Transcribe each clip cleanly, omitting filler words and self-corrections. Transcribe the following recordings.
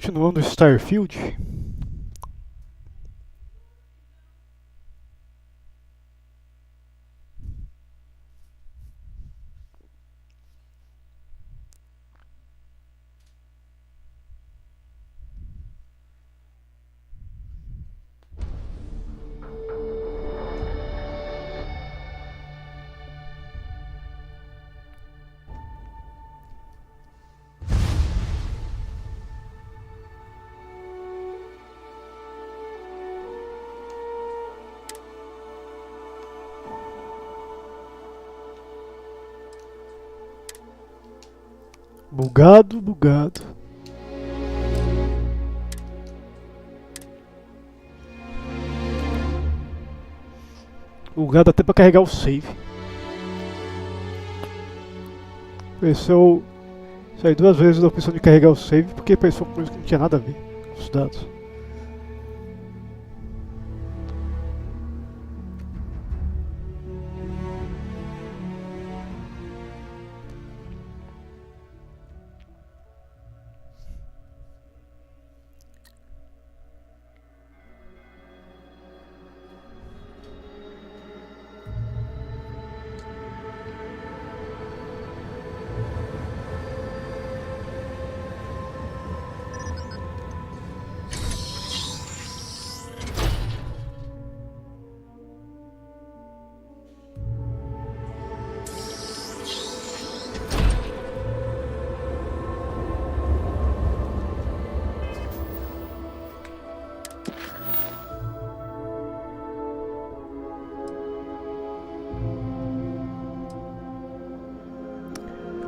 Continuando Starfield. Bugado, bugado. Bugado até pra carregar o save. Pensou. Saí duas vezes da opção de carregar o save porque pensou com coisa que não tinha nada a ver com os dados.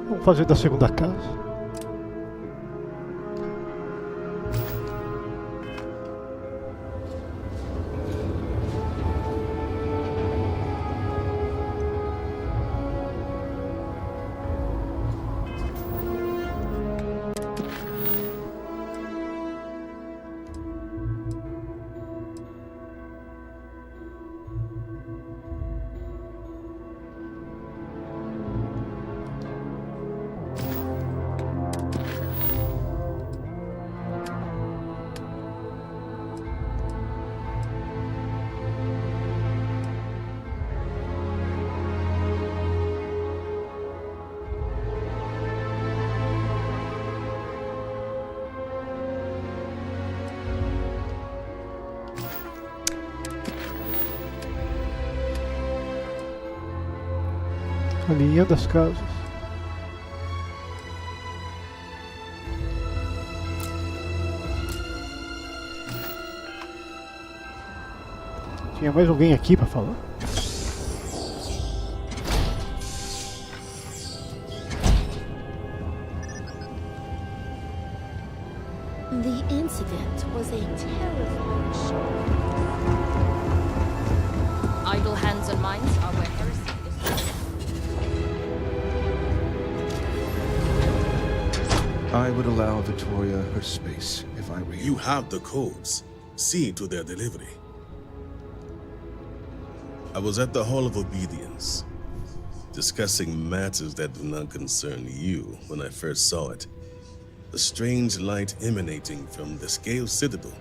Vamos fazer da segunda casa. Alinhando as casas. Tinha mais alguém aqui pra falar? The incident was a terrifying shock. Idle hands and minds are where heresy is. I would allow Victoria her space if I were you. You have the codes. See to their delivery. I was at the Hall of Obedience, discussing matters that do not concern you when I first saw it. A strange light emanating from the Scale Citadel.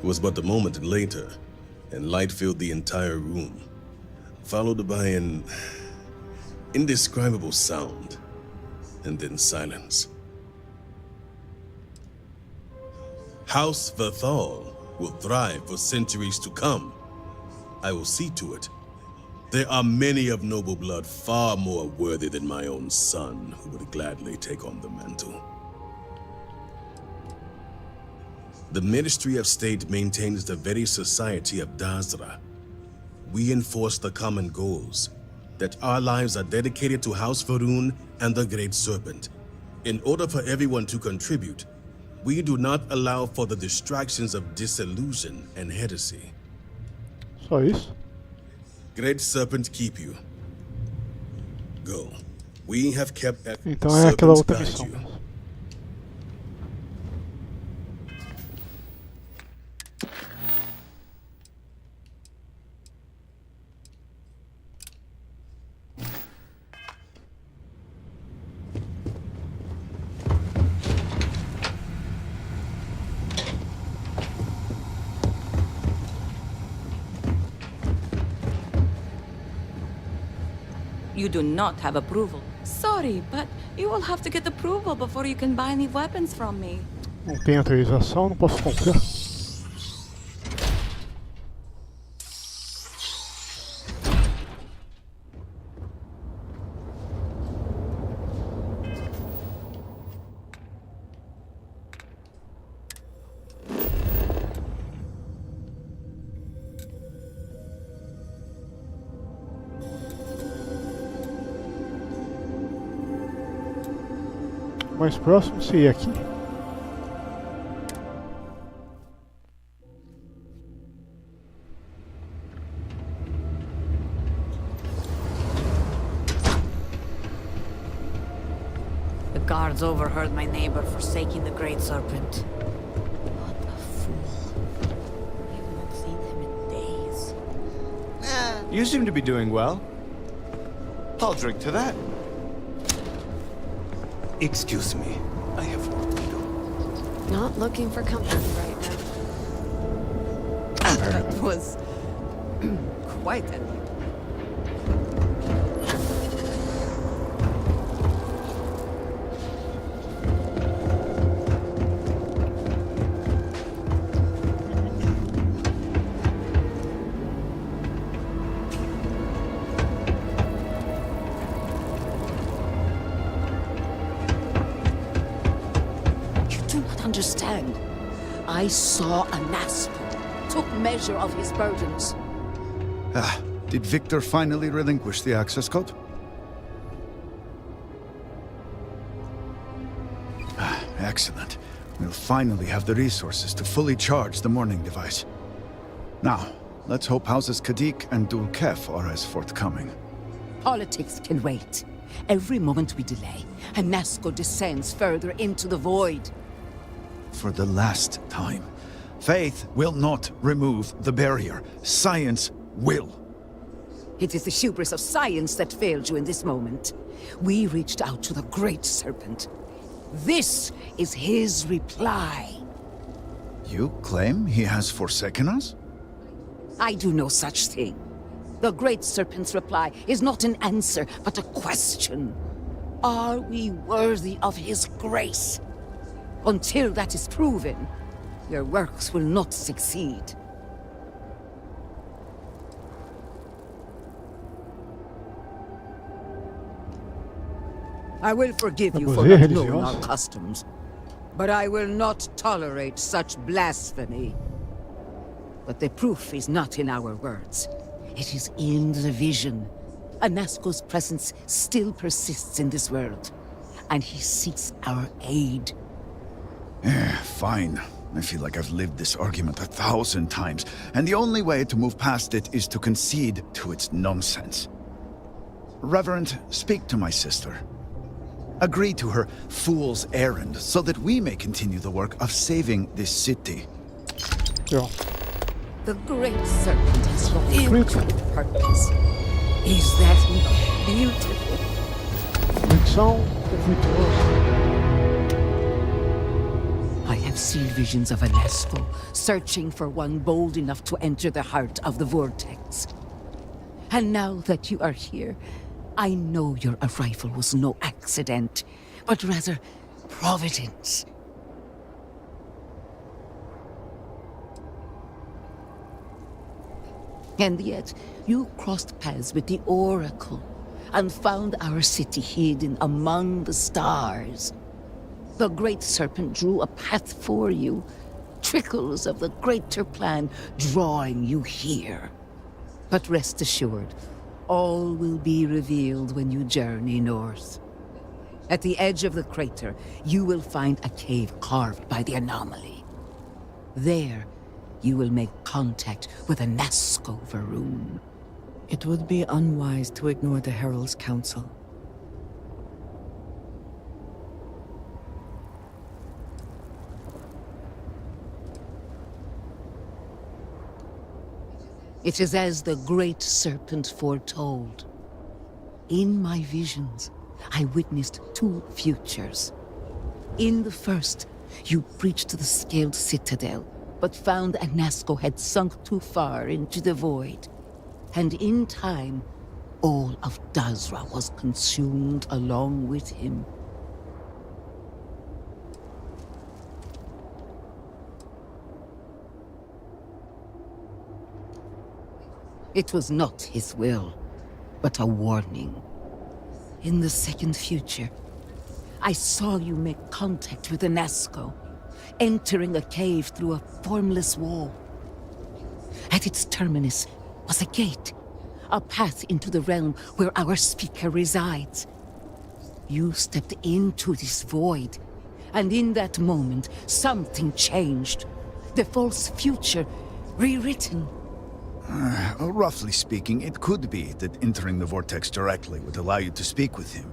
It was but a moment later, and light filled the entire room, followed by an indescribable sound, and then silence. House Vathal will thrive for centuries to come. I will see to it. There are many of noble blood far more worthy than my own son who would gladly take on the mantle. The Ministry of State maintains the very society of Dazra. We enforce the common goals, that our lives are dedicated to House Varun and the Great Serpent. In order for everyone to contribute, we do not allow for the distractions of disillusion and heresy. Só isso? Great Serpent keep you. Go. We have kept at Então é aquela Serpents outra guide missão. you. You do not have approval. Sorry, but you will have to get approval before you can buy any weapons from me. Não tem autorização, não posso comprar. O mais próximo seria aqui. The guards overheard my neighbor forsaking the Great Serpent. What a fool. I have not seen him in days. You seem to be doing well. I'll drink to that. Excuse me. I have work to do. Not looking for company right now. That was quite a leap. You do not understand. I saw a Nasco, took measure of his burdens. Did Victor finally relinquish the access code? Excellent. We'll finally have the resources to fully charge the morning device. Now, let's hope Houses Kadik and Dul Kef are as forthcoming. Politics can wait. Every moment we delay, a Nasco descends further into the void. For the last time, faith will not remove the barrier. Science will. It is the hubris of science that failed you in this moment. We reached out to the Great Serpent. This is his reply. You claim he has forsaken us? I do no such thing. The Great Serpent's reply is not an answer, but a question. Are we worthy of his grace? Until that is proven, your works will not succeed. I will forgive you for not knowing our customs, but I will not tolerate such blasphemy. But the proof is not in our words. It is in the vision. Anasco's presence still persists in this world, and he seeks our aid. Fine. I feel like I've lived this argument 1,000 times, and the only way to move past it is to concede to its nonsense. Reverend, speak to my sister. Agree to her fool's errand so that we may continue the work of saving this city. Ja. The Great Serpent has fulfilled its purpose. Is that not beautiful? Conexão conflituosa. I have seen visions of Anasco, searching for one bold enough to enter the heart of the vortex. And now that you are here, I know your arrival was no accident, but rather providence. And yet, you crossed paths with the Oracle and found our city hidden among the stars. The Great Serpent drew a path for you, trickles of the greater plan drawing you here. But rest assured, all will be revealed when you journey north. At the edge of the crater, you will find a cave carved by the anomaly. There, you will make contact with a Nasco Varun. It would be unwise to ignore the Herald's counsel. It is as the Great Serpent foretold. In my visions, I witnessed two futures. In the first, you breached the scaled citadel, but found Anasco had sunk too far into the void. And in time, all of Dazra was consumed along with him. It was not his will, but a warning. In the second future, I saw you make contact with an Asco, entering a cave through a formless wall. At its terminus was a gate, a path into the realm where our speaker resides. You stepped into this void, and in that moment, something changed. The false future rewritten. Roughly speaking, it could be that entering the vortex directly would allow you to speak with him.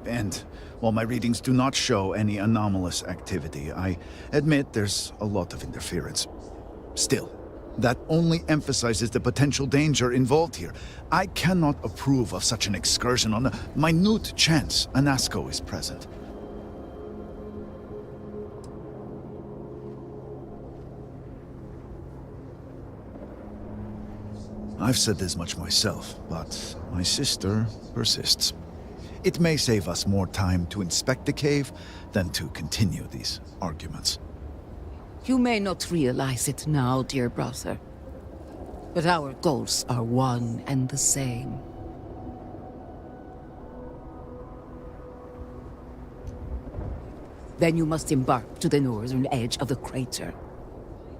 And while my readings do not show any anomalous activity, I admit there's a lot of interference. Still, that only emphasizes the potential danger involved here. I cannot approve of such an excursion on a minute chance an Asco is present. I've said as much myself, but my sister persists. It may save us more time to inspect the cave than to continue these arguments. You may not realize it now, dear brother, but our goals are one and the same. Then you must embark to the northern edge of the crater.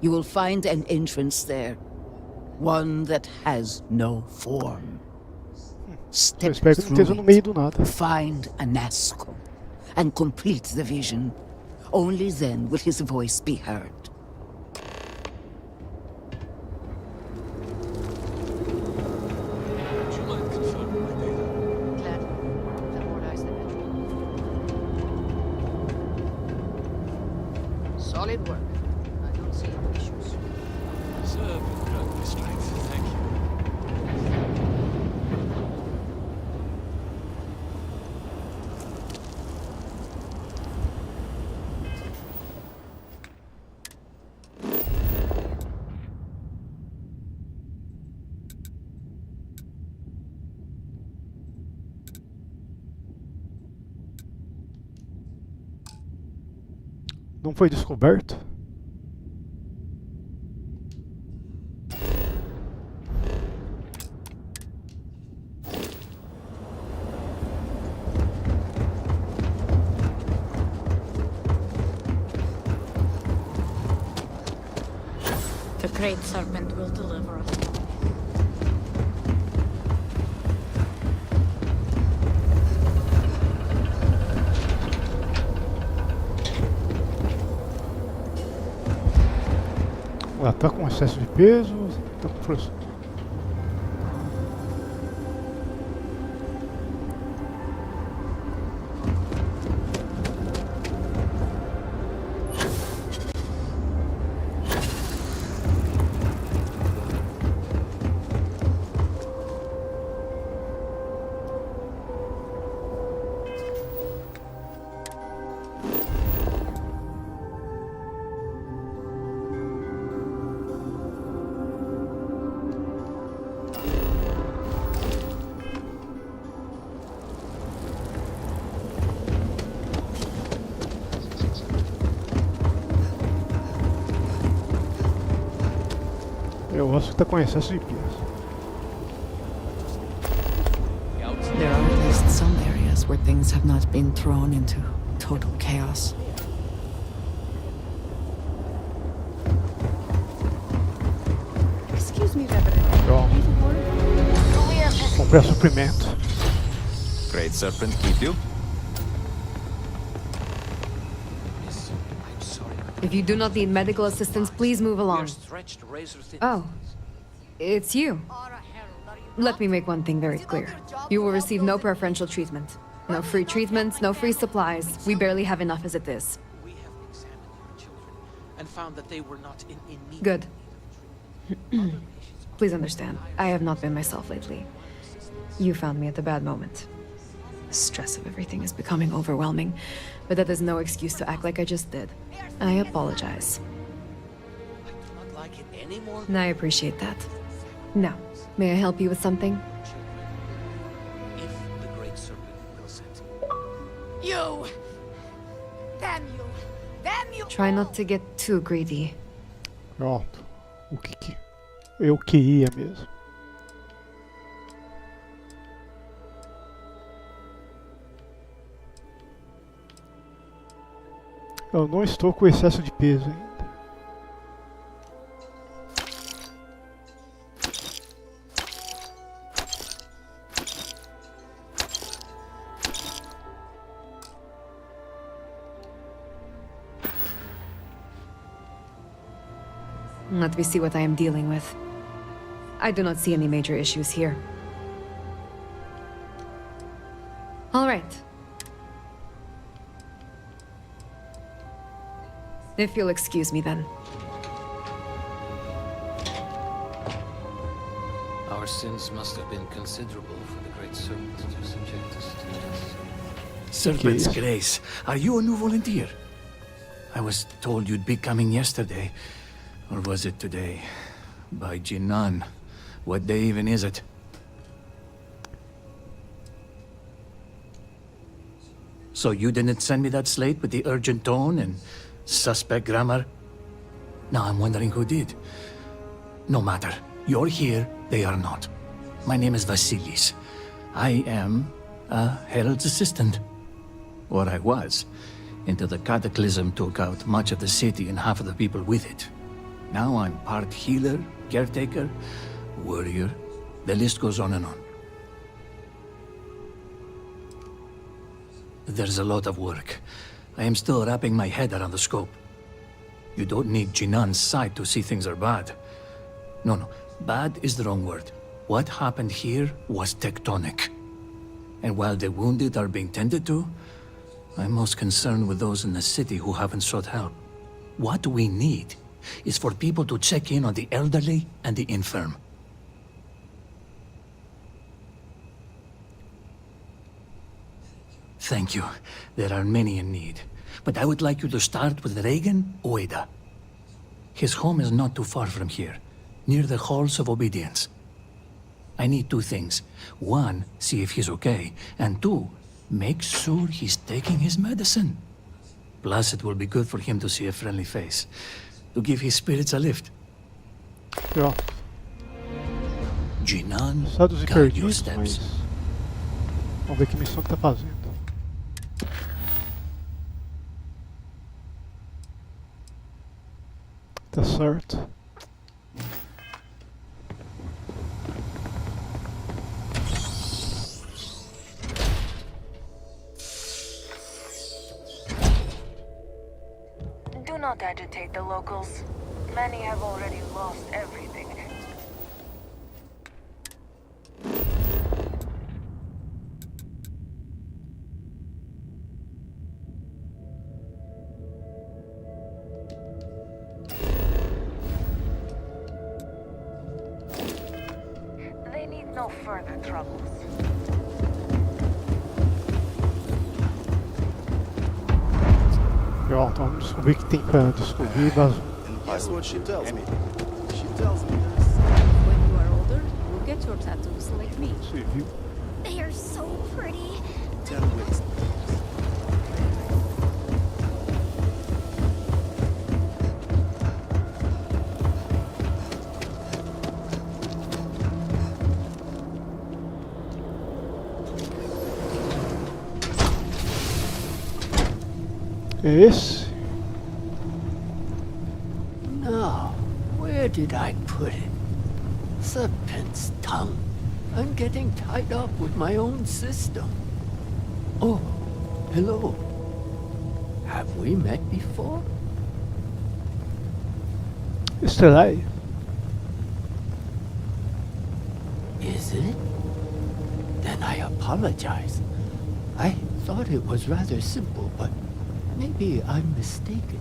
You will find an entrance there, one that has no form. Eu Step espero que não esteja no through meio it, do nada. find a Nazgul, and complete the vision. Only then will his voice be heard. Glad. The more eyes, the better. Solid work. I don't see any issues. Thank you. Não foi descoberto? The Great Serpent will deliver us. Ela tá com excesso de peso, tá com força. Eu acho que tá com excesso de peso. There are at least some areas where things have not been thrown into total chaos. Excuse me, Reverend. Pronto. Comprar suprimento. Great Serpent keep you? If you do not need medical assistance, please move along. Oh, it's you. Let me make one thing very clear. You will receive no preferential treatment. No free treatments, no free supplies. We barely have enough as it is. We have examined your children and found that they were not in need. Good. Please understand, I have not been myself lately. You found me at a bad moment. The stress of everything is becoming overwhelming, but that is no excuse to act like I just did. I apologize. I do not like it anymore. And I appreciate that. Now, may I help you with something? you! Damn you! Damn you! Try not to get too greedy. Pronto. O que eu queria mesmo. Eu não estou com excesso de peso ainda. Let me see what I am dealing with. I do not see any major issues here. All right. If you'll excuse me then. Our sins must have been considerable for the Great Serpent to subject us to this. Serpent's Grace, are you a new volunteer? I was told you'd be coming yesterday. Or was it today? By Jinan. What day even is it? So you didn't send me that slate with the urgent tone and suspect grammar? Now I'm wondering who did. No matter. You're here, they are not. My name is Vasilis. I am a herald's assistant. Or I was, until the cataclysm took out much of the city and half of the people with it. Now I'm part healer, caretaker, warrior. The list goes on and on. There's a lot of work. I am still wrapping my head around the scope. You don't need Jinan's sight to see things are bad. No. Bad is the wrong word. What happened here was tectonic. And while the wounded are being tended to, I'm most concerned with those in the city who haven't sought help. What we need is for people to check in on the elderly and the infirm. Thank you. There are many in need. But I would like you to start with Regan Ueda. His home is not too far from here, near the Halls of Obedience. I need two things. One, see if he's okay. And two, make sure he's taking his medicine. Plus, it will be good for him to see a friendly face, to give his spirits a lift. Ja. Jinan, Passados e guide your perdidos, steps. mas vamos ver que missão que tá fazendo. Tá certo. Do not agitate the locals. Many have already lost everything. They need no further troubles. Pronto, vamos descobrir o que tem pra descobrir. That's what she tells me. She When you are older, you'll get your tattoos like me. Civil. They are so pretty. 10 weeks. É esse? Now, where did I put it? Serpent's tongue. I'm getting tied up with my own system. Oh, hello. Have we met before? Serie. Is it? Then I apologize. I thought it was rather simple, but maybe I'm mistaken.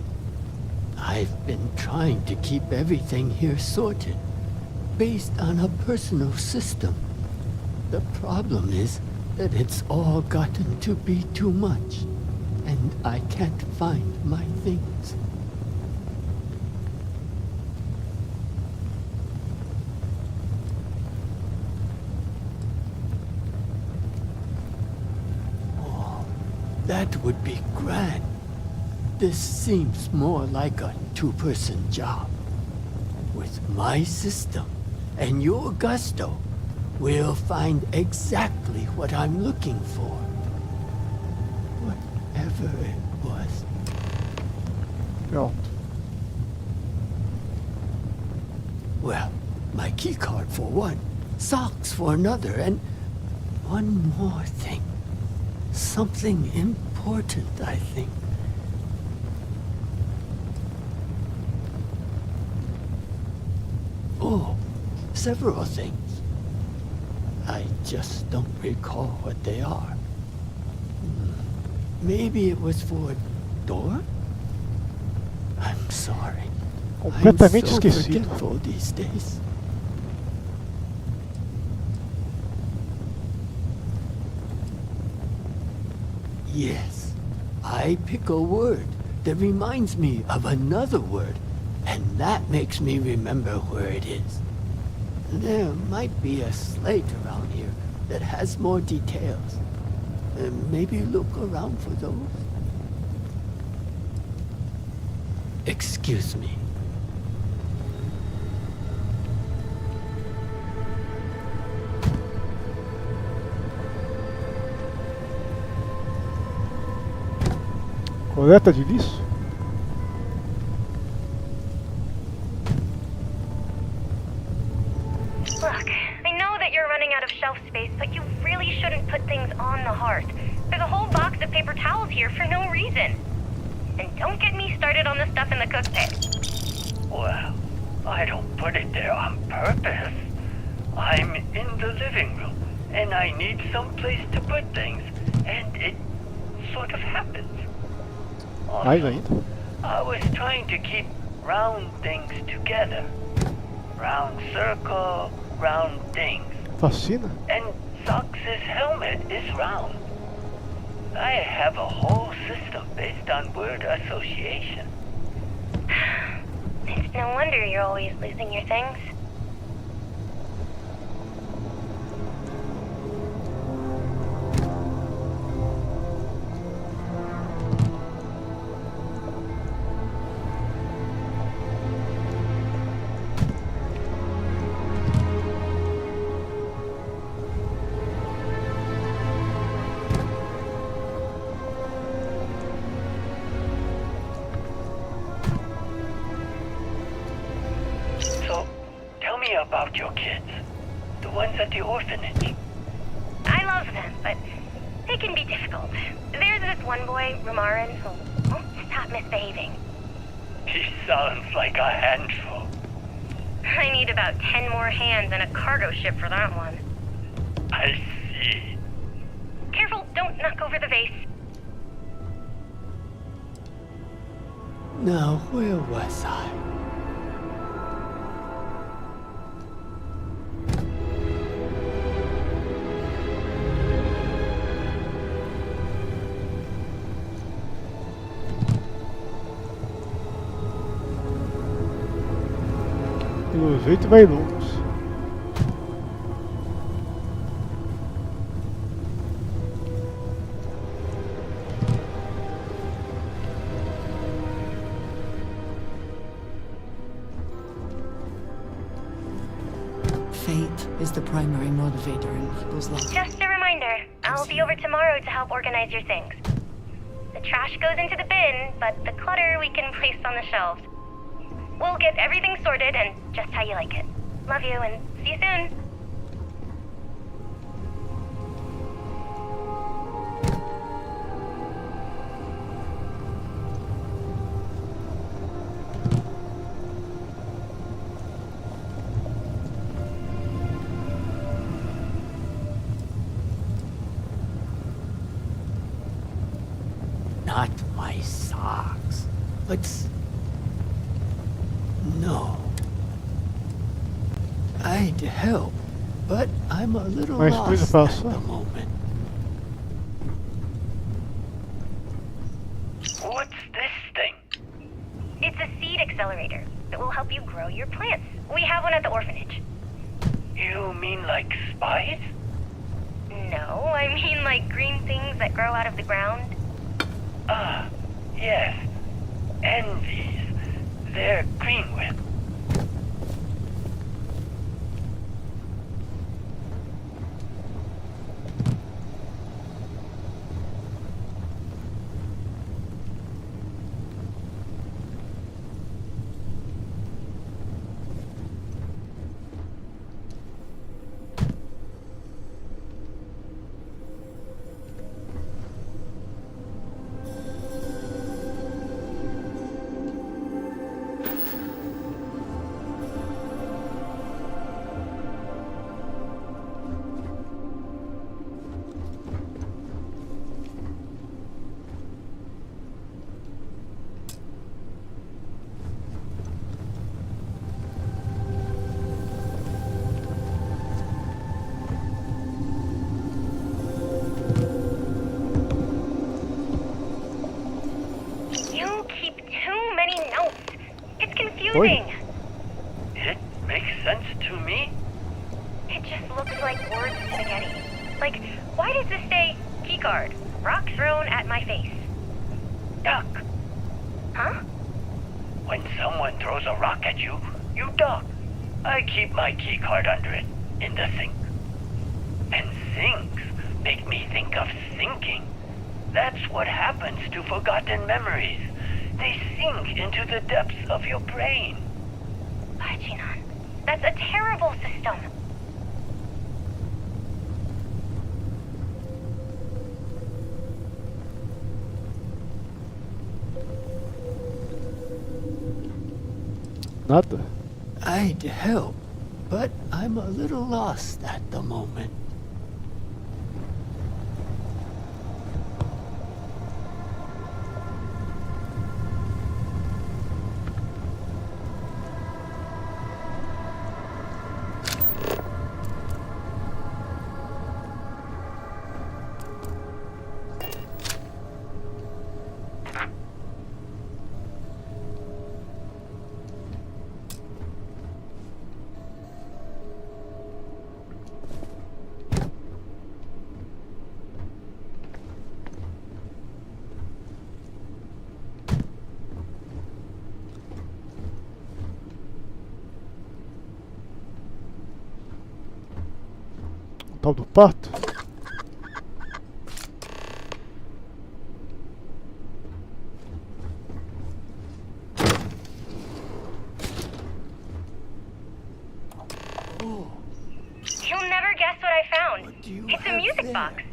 I've been trying to keep everything here sorted, based on a personal system. The problem is that it's all gotten to be too much, and I can't find my things. That would be grand. This seems more like a two-person job. With my system and your gusto, we'll find exactly what I'm looking for. Whatever it was. Pronto. Well, my keycard for one, socks for another, and one more thing. Something important, I think. Oh, several things. I just don't recall what they are. Maybe it was for a door? I'm sorry. Completamente I'm so esquecido. forgetful these days. Yes, I pick a word that reminds me of another word, and that makes me remember where it is. There might be a slate around here that has more details. Maybe look around for those. Excuse me. Coleta de lixo? Look, I know that you're running out of shelf space, but you really shouldn't put things on the hearth. There's a whole box of paper towels here for no reason. And don't get me started on the stuff in the cook pit. Well, I don't put it there on purpose. I'm in the living room, and I need some place to put things, and it sort of happens. Mais ainda. I was trying to keep round things together. Round circle, round things. Fascina. And Sox's helmet is round. I have a whole system based on word association. It's no wonder you're always losing your things. About your kids. The ones at the orphanage. I love them, but they can be difficult. There's this one boy, Romarin, who won't stop misbehaving. He sounds like a handful. I need about 10 more hands and a cargo ship for that one. I see. Careful, don't knock over the vase. Now, where was I? Pelo jeito vai longe. Fate is the primary motivator in people's lives. Just a reminder, I'll be over tomorrow to help organize your things. The trash goes into the bin, but the clutter we can place on the shelves. We'll get everything sorted and just how you like it. Love you and see you soon. Not my socks. Let's... No. I'd help, but I'm a little Mais lost coisa at passa. the moment. What's this thing? It's a seed accelerator that will help you grow your plants. We have one at the orphanage. You mean like spice? No, I mean like green things that grow out of the ground. Ah, yes. And these. They're green with. You keep too many notes. It's confusing. It makes sense to me. It just looks like word spaghetti. Like, why does this say keycard? Rock thrown at my face. Duck. Huh? When someone throws a rock at you, you duck. I keep my keycard under it, in the sink. And sinks make me think of sinking. That's what happens to forgotten memories. They sink into the depths of your brain. Hachinan, that's a terrible system. Nada. I'd help, but I'm a little lost at the moment. O tal do pato? You'll never guess what I found. It's a music box.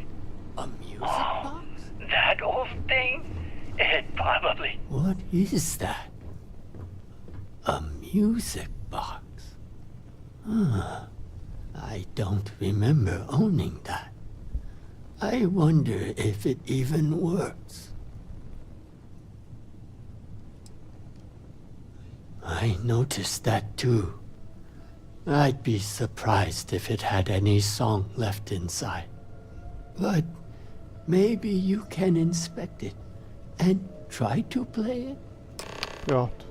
A music box? That old thing? It probably... What is that? A music box? Huh. I don't remember owning that. I wonder if it even works. I noticed that too. I'd be surprised if it had any song left inside. But maybe you can inspect it and try to play it? Pronto.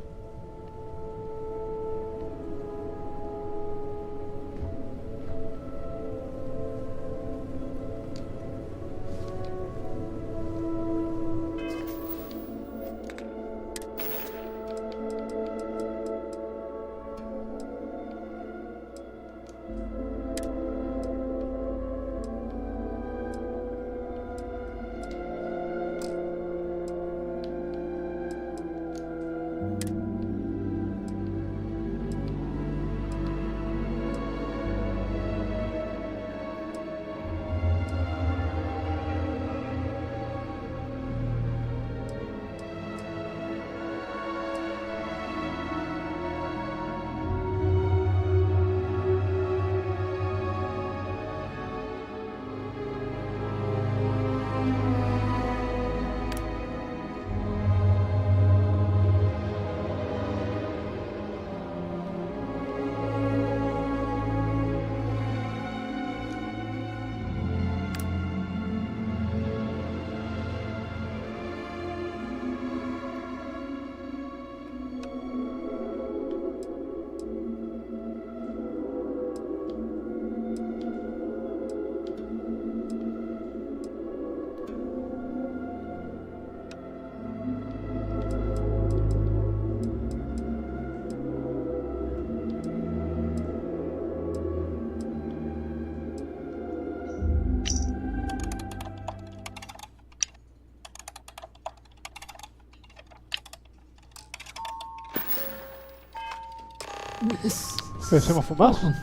Pareceu uma fumaça?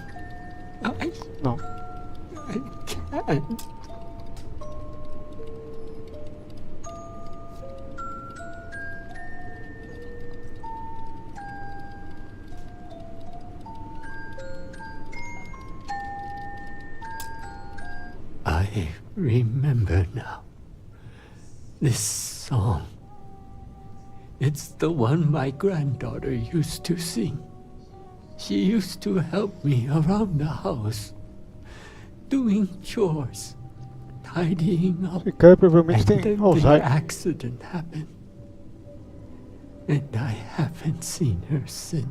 Não. I can't. I remember now. This song. It's the one my granddaughter used to sing. She used to help me around the house, doing chores, tidying up. Esse cara provavelmente And tem then the Alzheimer. accident happened. And I haven't seen her since.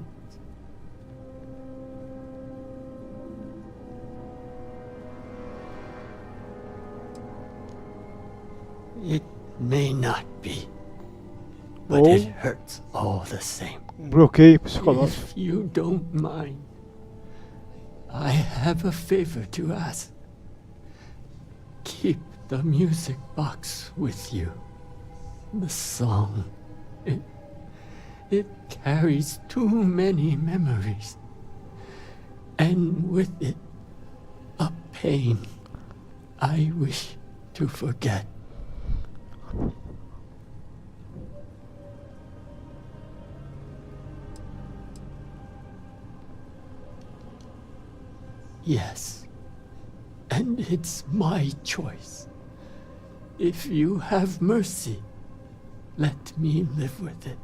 It may not be, but it hurts all the same. Bloqueio psicológico. If you don't mind, I have a favor to ask. Keep the music box with you. The song. It carries too many memories. And with it, a pain I wish to forget. Yes, and it's my choice. If you have mercy, let me live with it.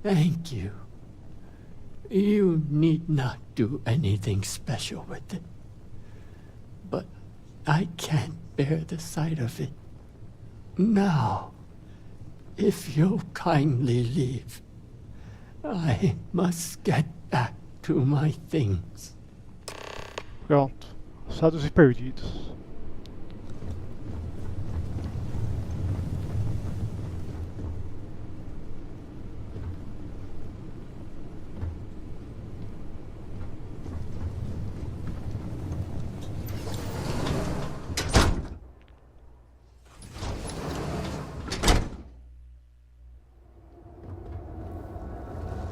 Thank you. You need not do anything special with it. But I can't bear the sight of it. Now, if you'll kindly leave, I must get back to my things. Pronto. Passados e perdidos.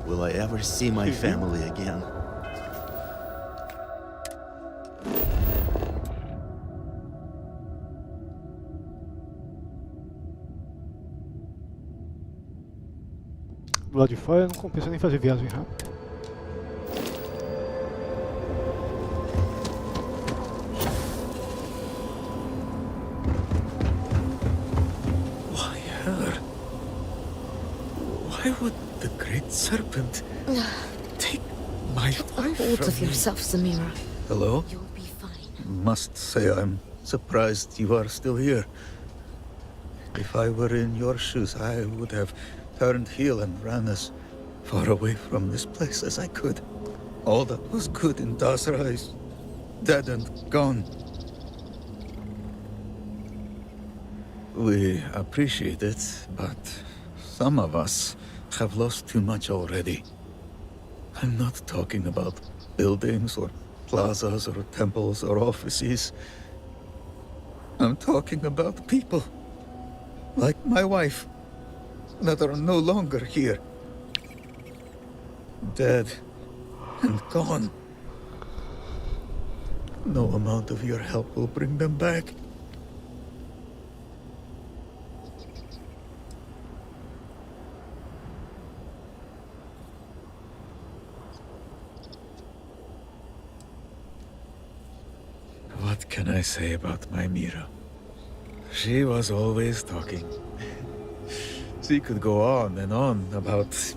Will I ever see my family again? Do lado de fora não compensa nem fazer viagem rápida. Why her? Why would the great serpent take my wife Hold from of me? yourself, Samira. Hello? You'll be fine. Must say I'm surprised you are still here. If I were in your shoes, I would have turned heel and ran as far away from this place as I could. All that was good in Dasra is dead and gone. We appreciate it, but some of us have lost too much already. I'm not talking about buildings or plazas or temples or offices. I'm talking about people, like my wife, that are no longer here. Dead and gone. No amount of your help will bring them back. What can I say about my Mira? She was always talking. She could go on and on about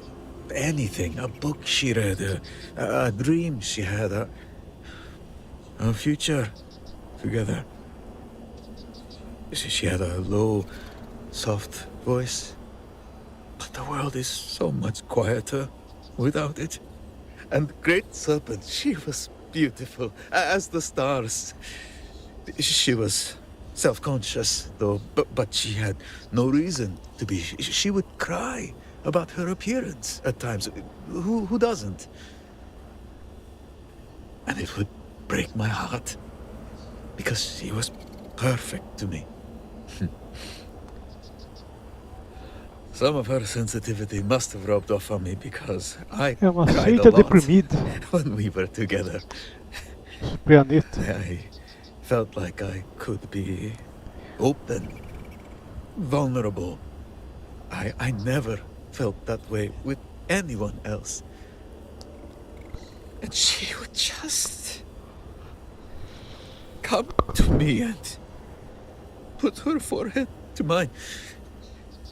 anything. A book she read, a dream she had, a future together. She had a low, soft voice. But the world is so much quieter without it. And Great Serpent, she was beautiful as the stars. She was self-conscious, though, but she had no reason to be. She would cry about her appearance at times. Who doesn't? And it would break my heart. because she was perfect to me. Some of her sensitivity must have rubbed off on me because I É uma cried seita a lot deprimida. when we were together. Planeta. I felt like I could be open, vulnerable. I never felt that way with anyone else. And she would just come to me and put her forehead to mine.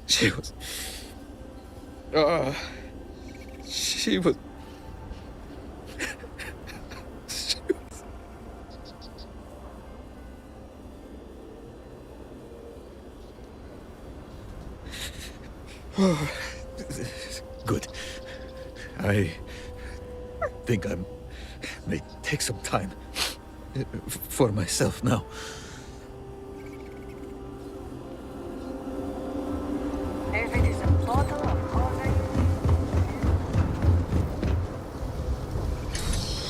She was... she was... she was... Good. I think I may take some time for myself now.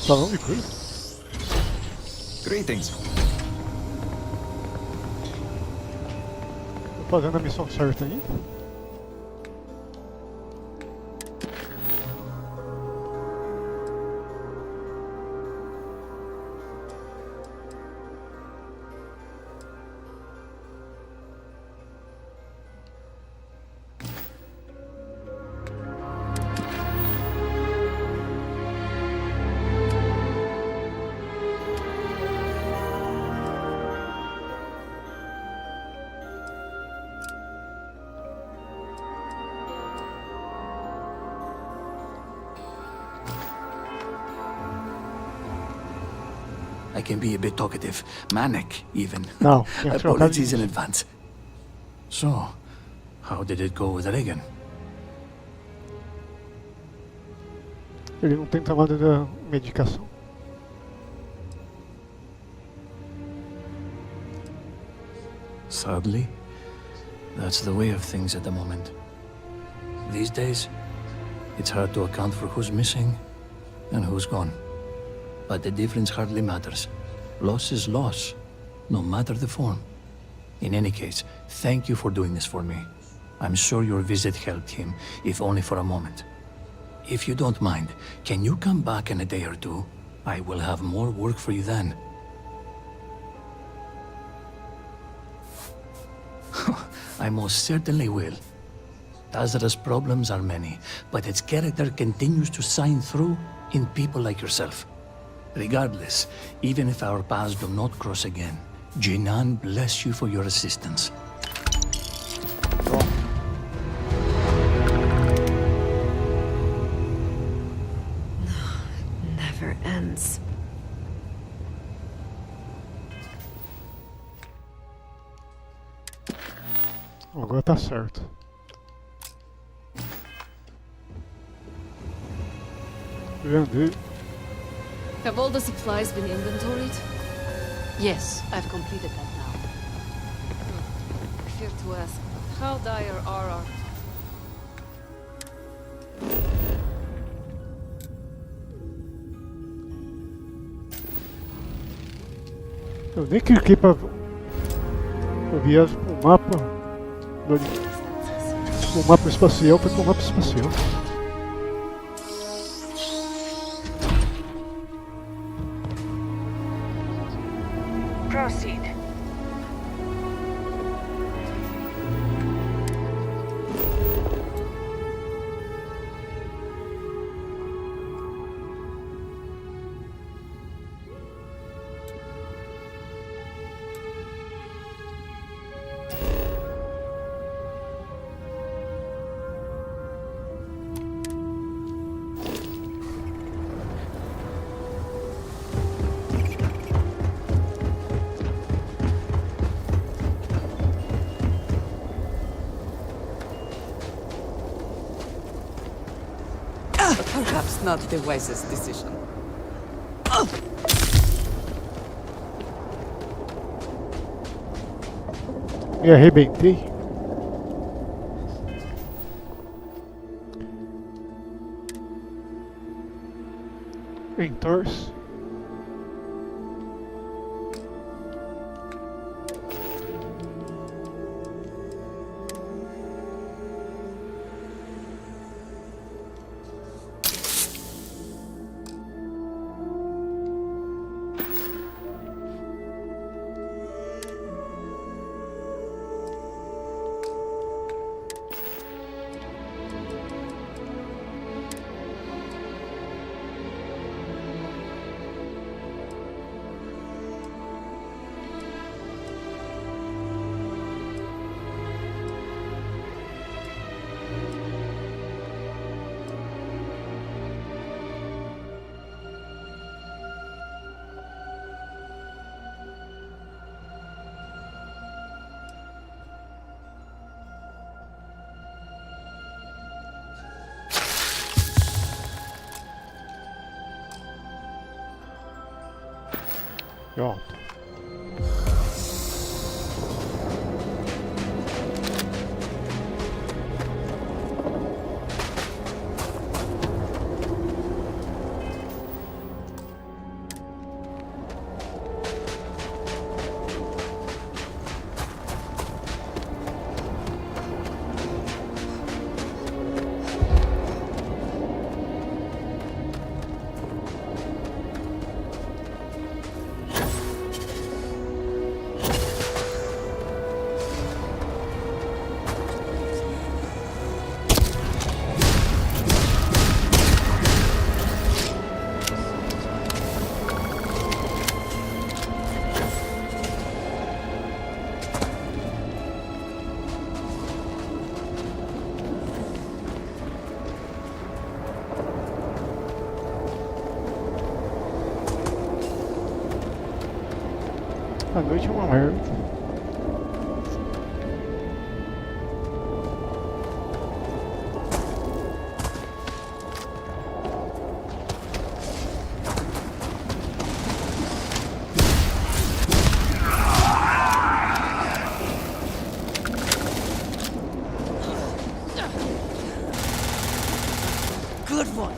Salão de coisa. Greetings. Tô fazendo a missão certa aí. I can be a bit talkative, manic even. No, Apologies in advance. So, how did it go with Reagan? Ele não tem tomado da medicação. Sadly, that's the way of things at the moment. These days, it's hard to account for who's missing and who's gone. But the difference hardly matters. Loss is loss, no matter the form. In any case, thank you for doing this for me. I'm sure your visit helped him, if only for a moment. If you don't mind, can you come back in a day or two? I will have more work for you then. I most certainly will. Tazra's problems are many, but its character continues to shine through in people like yourself. Regardless, even if our paths do not cross again, Jinan bless you for your assistance. Never ends. Agora tá certo. Vender. Have all the supplies been inventoried? Yes, I've completed that now. I fear to ask, how dire are our... Eu nem cliquei pra ver o mapa. O mapa espacial foi com o mapa espacial. Proceed. Perhaps not the wisest decision. Me arrebentei. Entorce. Pronto. A noite é uma merda. Good one.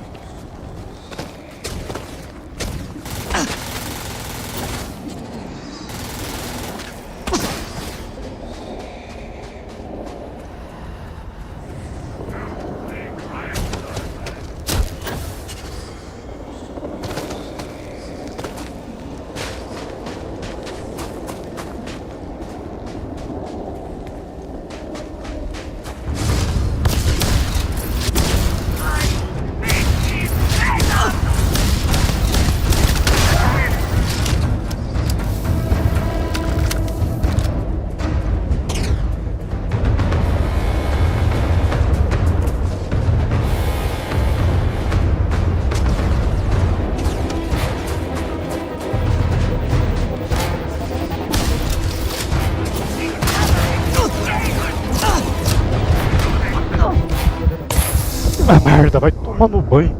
Ah, merda, vai tomar no banho.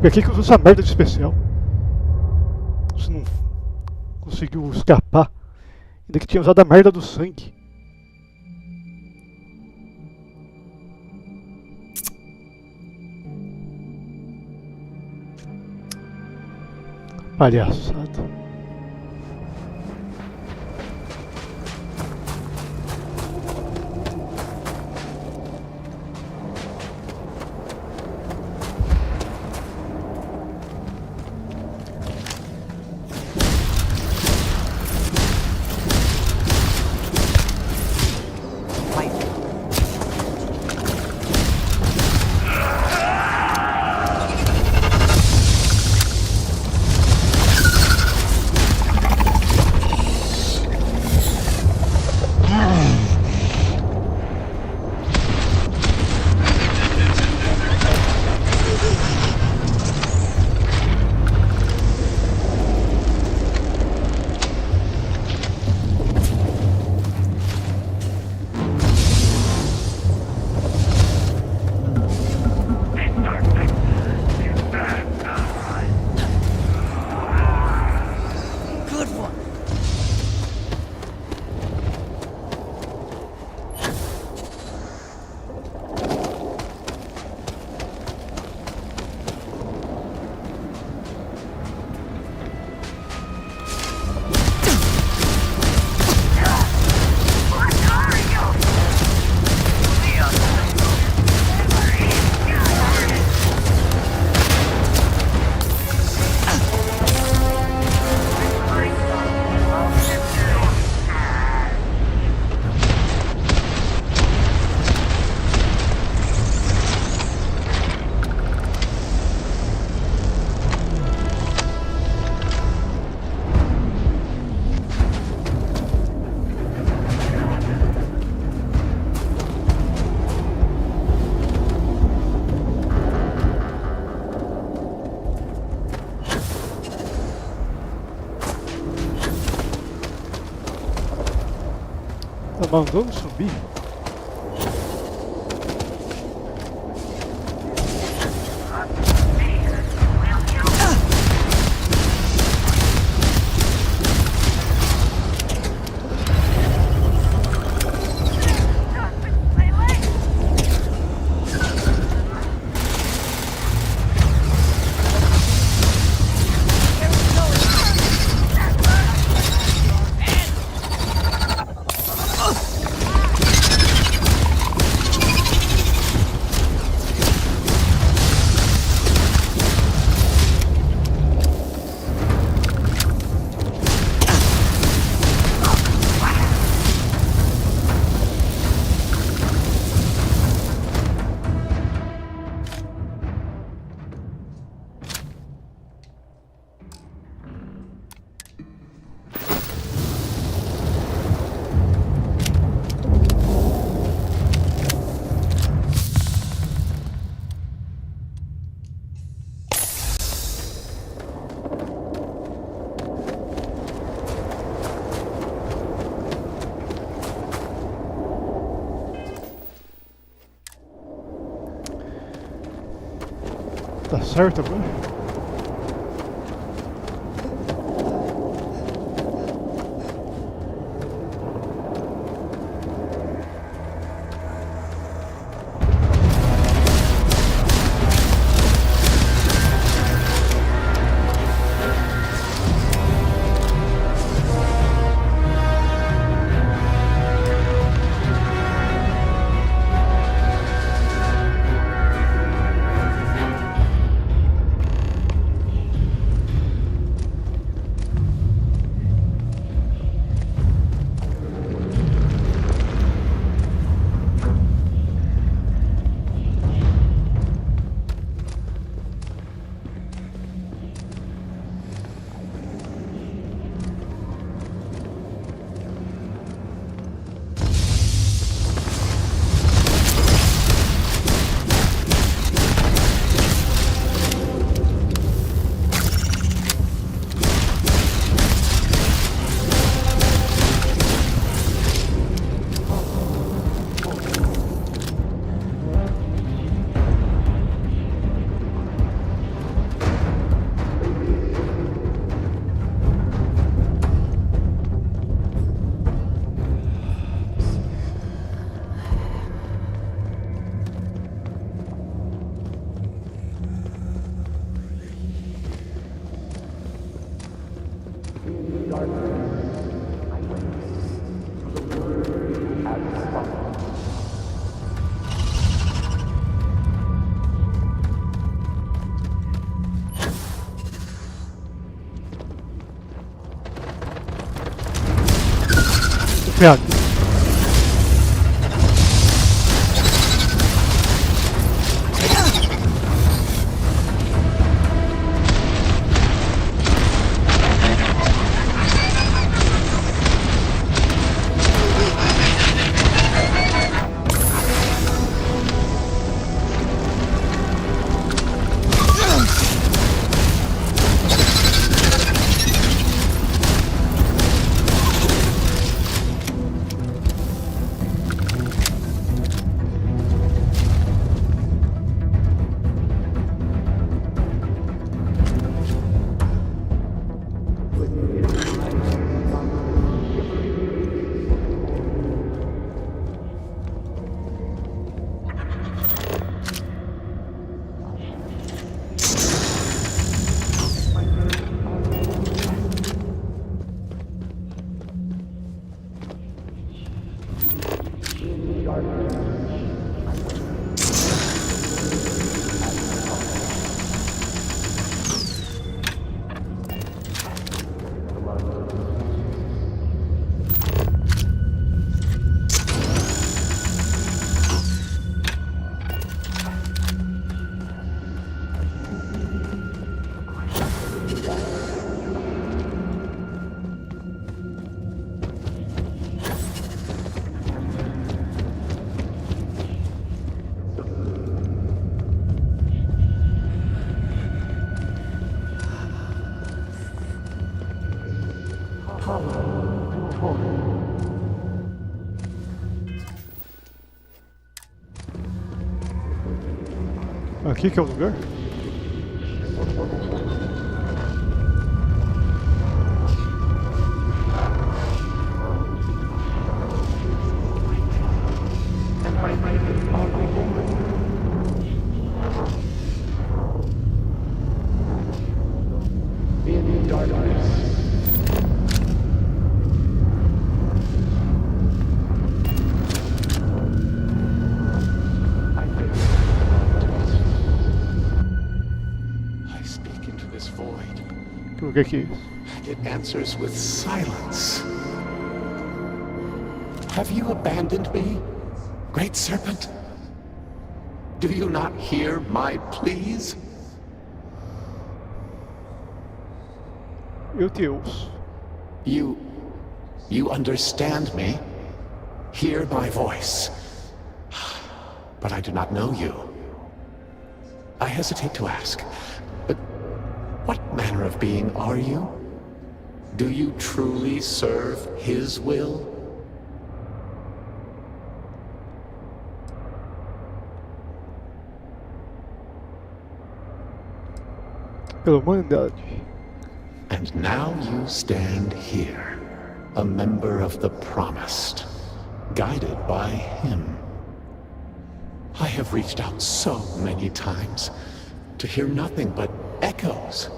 Por que usou essa merda de especial? Você não conseguiu escapar. Ainda que tinha usado a merda do sangue. Palhaçada. Mandou me subir? Tá certo agora? Piada. Aqui que é o lugar? O que é isso? It answers with silence. Have you abandoned me, Great Serpent? Do you not hear my pleas? Eu te ouço. You understand me? Hear my voice. But I do not know you. I hesitate to ask, but what manner of being are you? Do you truly serve his will? Pela humanidade. And now you stand here, a member of the Promised, guided by him. I have reached out so many times to hear nothing but echoes.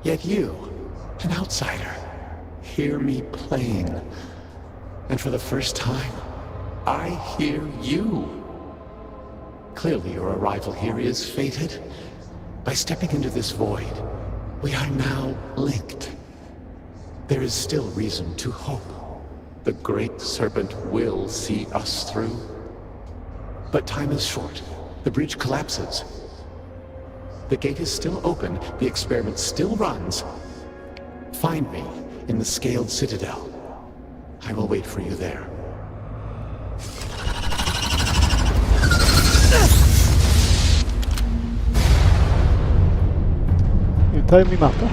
Yet you, an outsider, hear me playing. And for the first time, I hear you. Clearly your arrival here is fated. By stepping into this void, we are now linked. There is still reason to hope. The Great Serpent will see us through. But time is short. The bridge collapses. The gate is still open. The experiment still runs. Find me in the Scaled Citadel. I will wait for you there. Tentar me matar.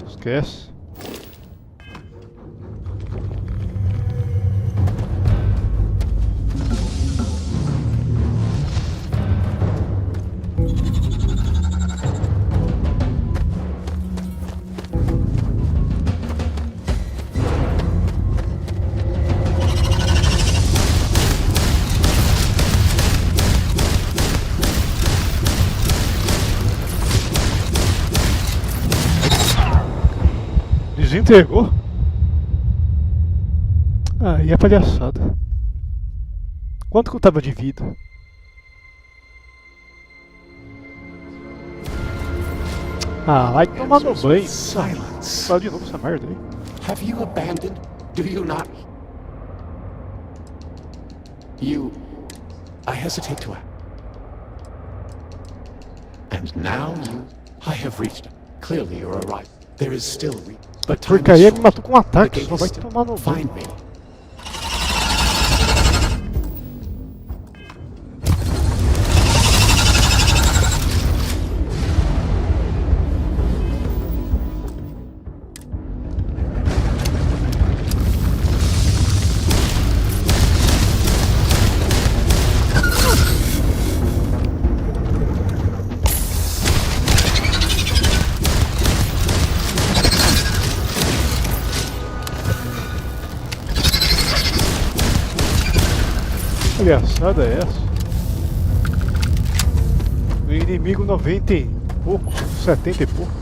Esquece. Desintegrou? Aí é palhaçada. Quanto que eu tava de vida? Vai tomar no banho. Fala de novo essa merda aí. Have you abandoned? Do you not? I hesitate to act. And now I have reached. Clearly you're arrived. There is still but time Porque aí ele me matou com um ataque, só vai tomar no banho. Find me. Palhaçada é essa? O inimigo 90 e pouco, 70 e pouco.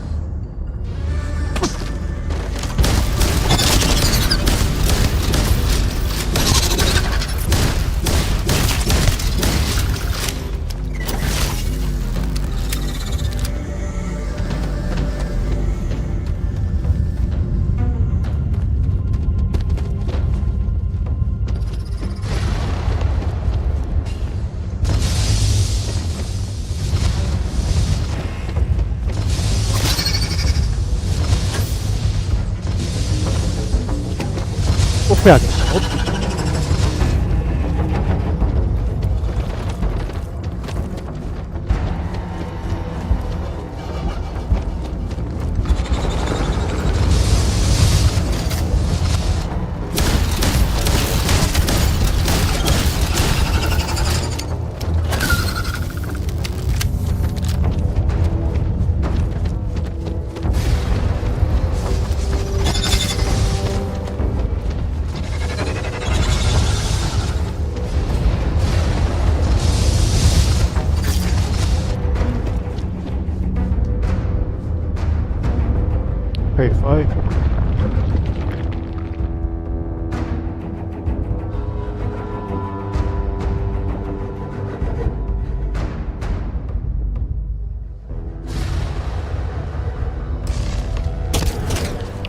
Pega. Vai.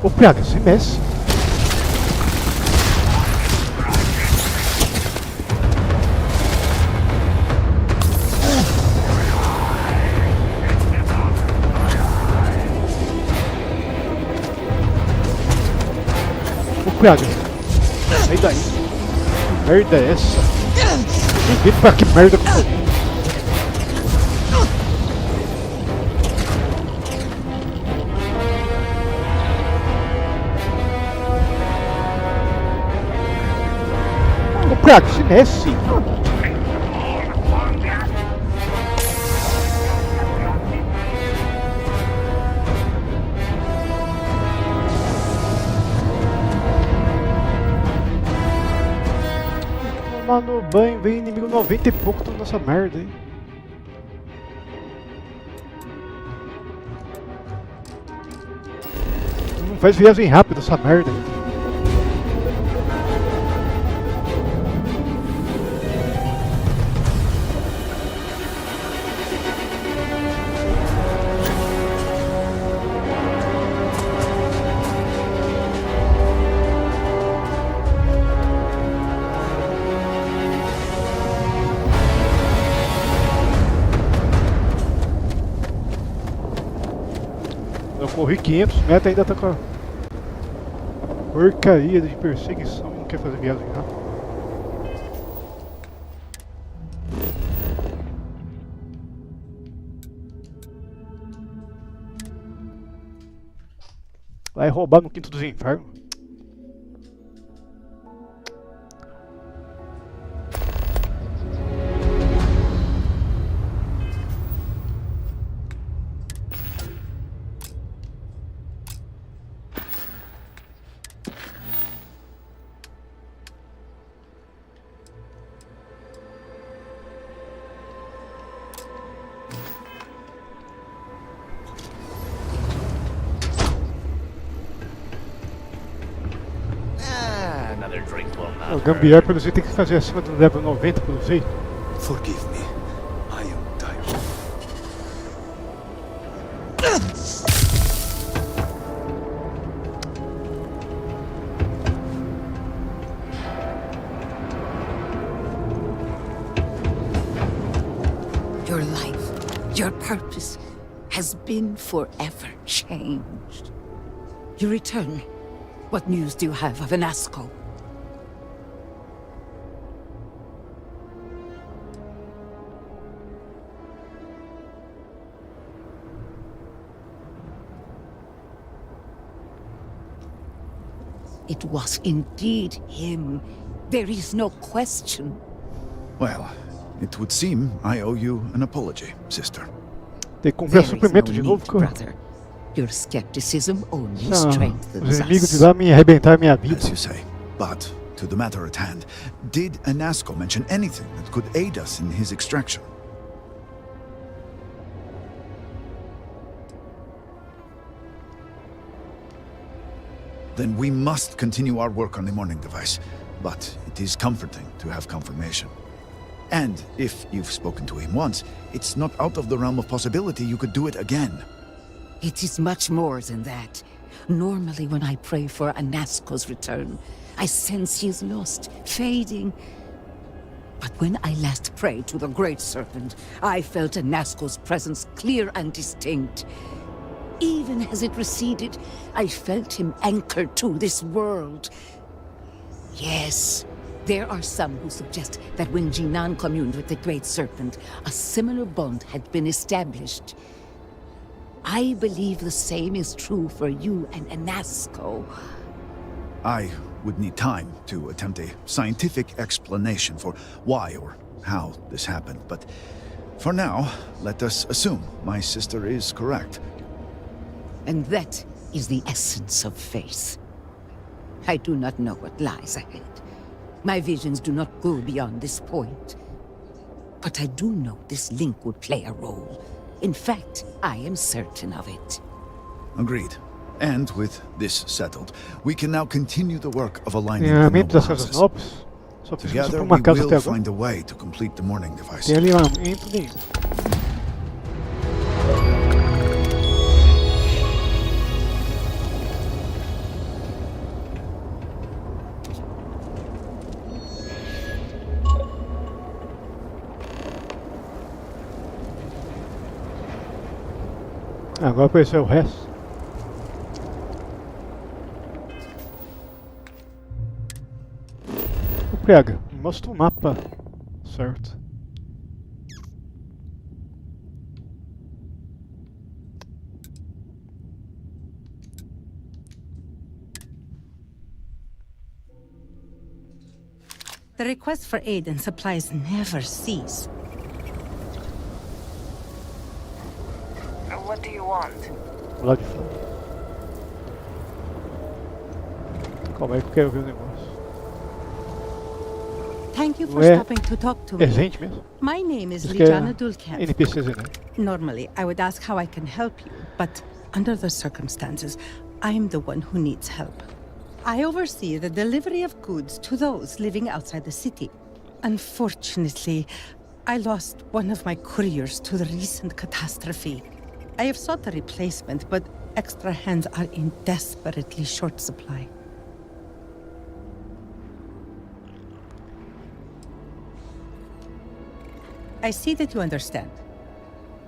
Ô, Piaga, se mexe. Ô, Piaga, sai daí. Que merda é essa? Ninguém pra que merda que eu tô indo. Ô, Praga, se desce. Tomar no banho, vem inimigo 90 e pouco, tô nessa merda, hein. Não faz viagem rápida essa merda. Eu corri 500 metros e ainda tá com a porcaria de perseguição e não quer fazer viagem rápida. Vai roubar no quinto dos infernos. O gambiar, pelo jeito, tem que fazer acima do level 90, pelo jeito. Forgive me. I am tired. Your life, your purpose, has been forever changed. You return. What news do you have of Anasco? It was indeed him. There is no question. Well, it would seem I owe you an apology, sister. Tem que comprar suprimento de novo, cara. Brother. Your skepticism only strengthens Os inimigos de us. lá me arrebentaram minha vida. As you say. But, to the matter at hand, did Anasco mention anything that could aid us in his extraction? Then we must continue our work on the morning device. But it is comforting to have confirmation. And if you've spoken to him once, it's not out of the realm of possibility you could do it again. It is much more than that. Normally when I pray for Anasco's return, I sense he is lost, fading. But when I last prayed to the Great Serpent, I felt Anasco's presence clear and distinct. Even as it receded, I felt him anchored to this world. Yes, there are some who suggest that when Jinan communed with the Great Serpent, a similar bond had been established. I believe the same is true for you and Anasco. I would need time to attempt a scientific explanation for why or how this happened, but for now, let us assume my sister is correct. And that is the essence of faith. I do not know what lies ahead. My visions do not go beyond this point. But I do know this link would play a role. In fact, I am certain of it. Agreed. And with this settled, we can now continue the work of aligning the noble houses. Together, we will find a way to complete the morning device. Tem alinhamento nenhum. Agora apareceu o resto. Ô, Prega, mostra o mapa. certo. The requests for aid and supplies never cease. What do you want? Lá de fora. Calma aí que eu quero ver o negócio. Thank you for Não é, stopping to talk to me. é gente mesmo? My name is Diz que é Liljana Dulkev. NPCs, né? Normally, I would ask how I can help you, but under the circumstances, I'm the one who needs help. I oversee the delivery of goods to those living outside the city. Unfortunately, I lost one of my couriers to the recent catastrophe. I have sought a replacement, but extra hands are in desperately short supply. I see that you understand.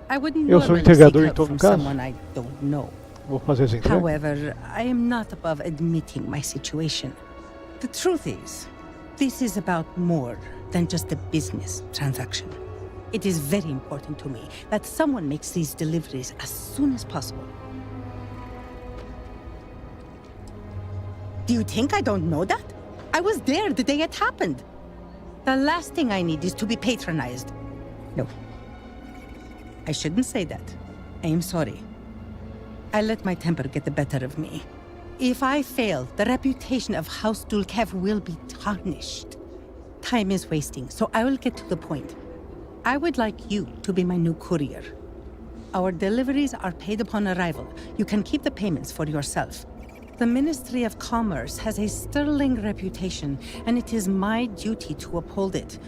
I wouldn't Eu sou o normally seek entregador, help então, from no caso? someone I don't know. Vou fazer as entregas. However, I am not above admitting my situation. The truth is, this is about more than just a business transaction. It is very important to me that someone makes these deliveries as soon as possible. Do you think I don't know that? I was there the day it happened. The last thing I need is to be patronized. No. I shouldn't say that. I am sorry. I let my temper get the better of me. If I fail, the reputation of House Dulkev will be tarnished. Time is wasting, so I will get to the point. I would like you to be my new courier. Our deliveries are paid upon arrival. You can keep the payments for yourself. The Ministry of Commerce has a sterling reputation, and it is my duty to uphold it,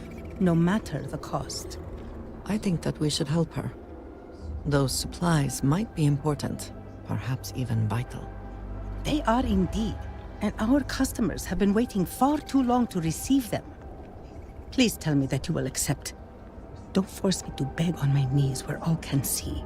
no matter the cost. I think that we should help her. Those supplies might be important, perhaps even vital. They are indeed, and our customers have been waiting far too long to receive them. Please tell me that you will accept. Don't force me to beg on my knees where all can see.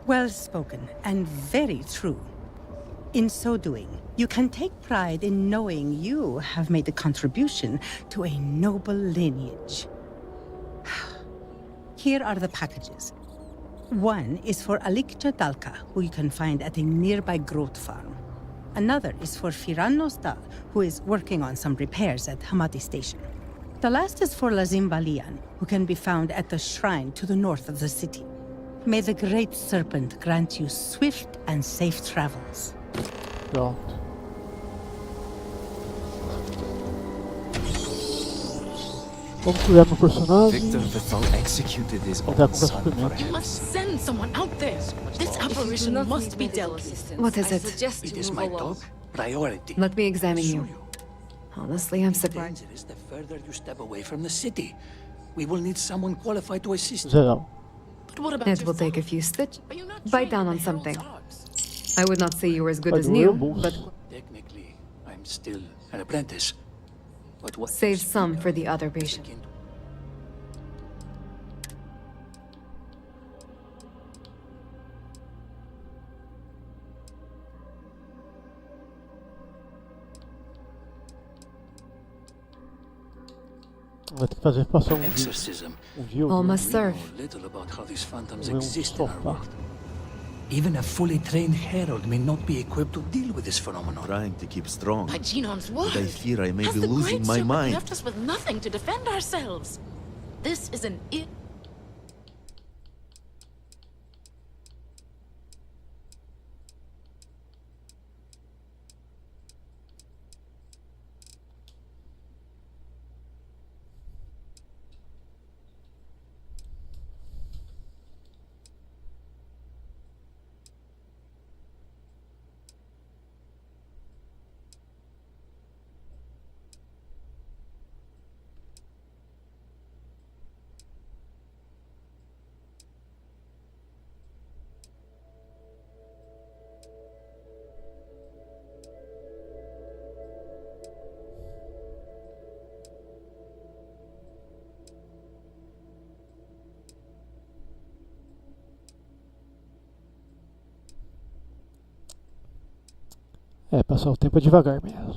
Well spoken, and very true. In so doing, you can take pride in knowing you have made a contribution to a noble lineage. Here are the packages. One is for Alikcha Dalka, who you can find at a nearby growth farm. Another is for Firan Nostal, who is working on some repairs at Hamati Station. The last is for Lazim Balian, who can be found at the shrine to the north of the city. May the Great Serpent grant you swift and safe travels. Pronto. Vamos criar meu personagem. Victor Vithal executed his Tentar own comprar son suplementos. for him. Must send someone out there. This apparition must be dealt with. What is I it? suggest It you is move my along. top priority. Let me examine you. Honestly, I'm surprised. It is the further you step away from the city. We will need someone qualified to assist. Geral. But what about It will take a few stitch. Bite down on something. I would not say you were as good as new, but Technically, I'm still an apprentice. But what save some for the other patient. Vai ter que fazer passar Exorcism. vídeo. All must serve. Little about how these phantoms Vamos exist in our soltar. world. Even a fully trained herald may not be equipped to deal with this phenomenon. Trying to keep strong. My genome's work. But I fear I may Has be the losing Great my Serpent mind. left us with nothing to defend ourselves. This is an É, passar o tempo é devagar mesmo.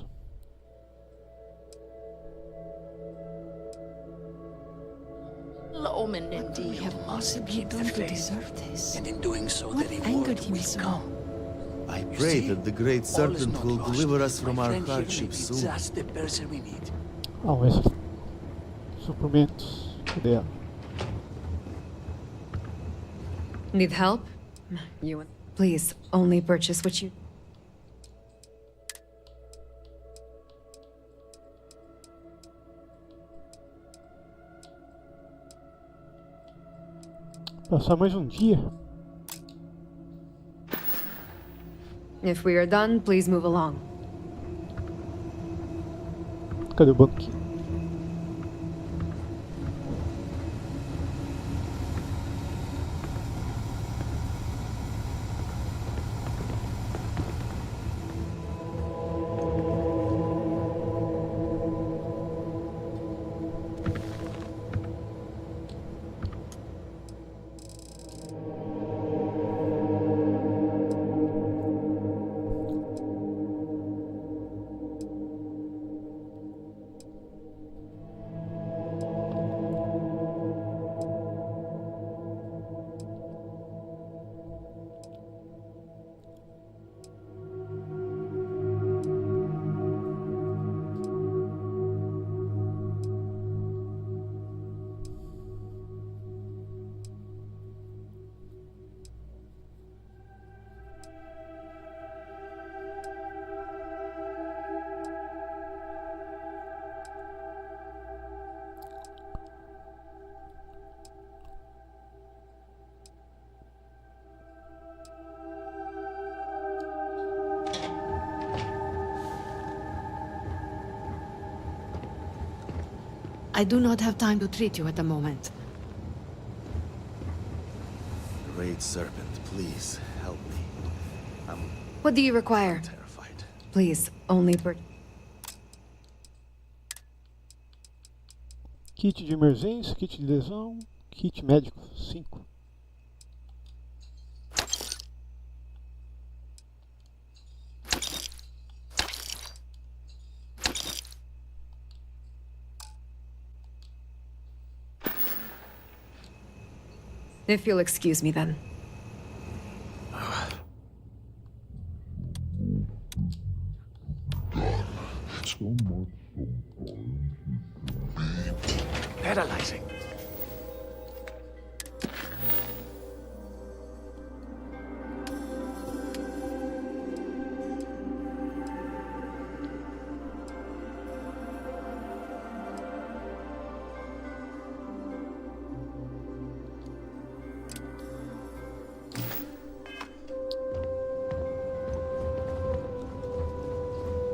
Loman, indeed. We have possibly done to deserve this. And in doing so, What angered him so? I pray that the great serpent will deliver us from our hardships soon. Just the person we need. Esses suprimentos. Cadê ela? Need help? Please, only purchase what you... Passar mais um dia. If we are done, please move along. Cadê o banquinho? I do not have time to treat you at the moment. Great serpent, please help me. What do you require? Terrified. Please, only purchase... Kit de emergência, kit de lesão, kit médico 5. If you'll excuse me then. Paralyzing.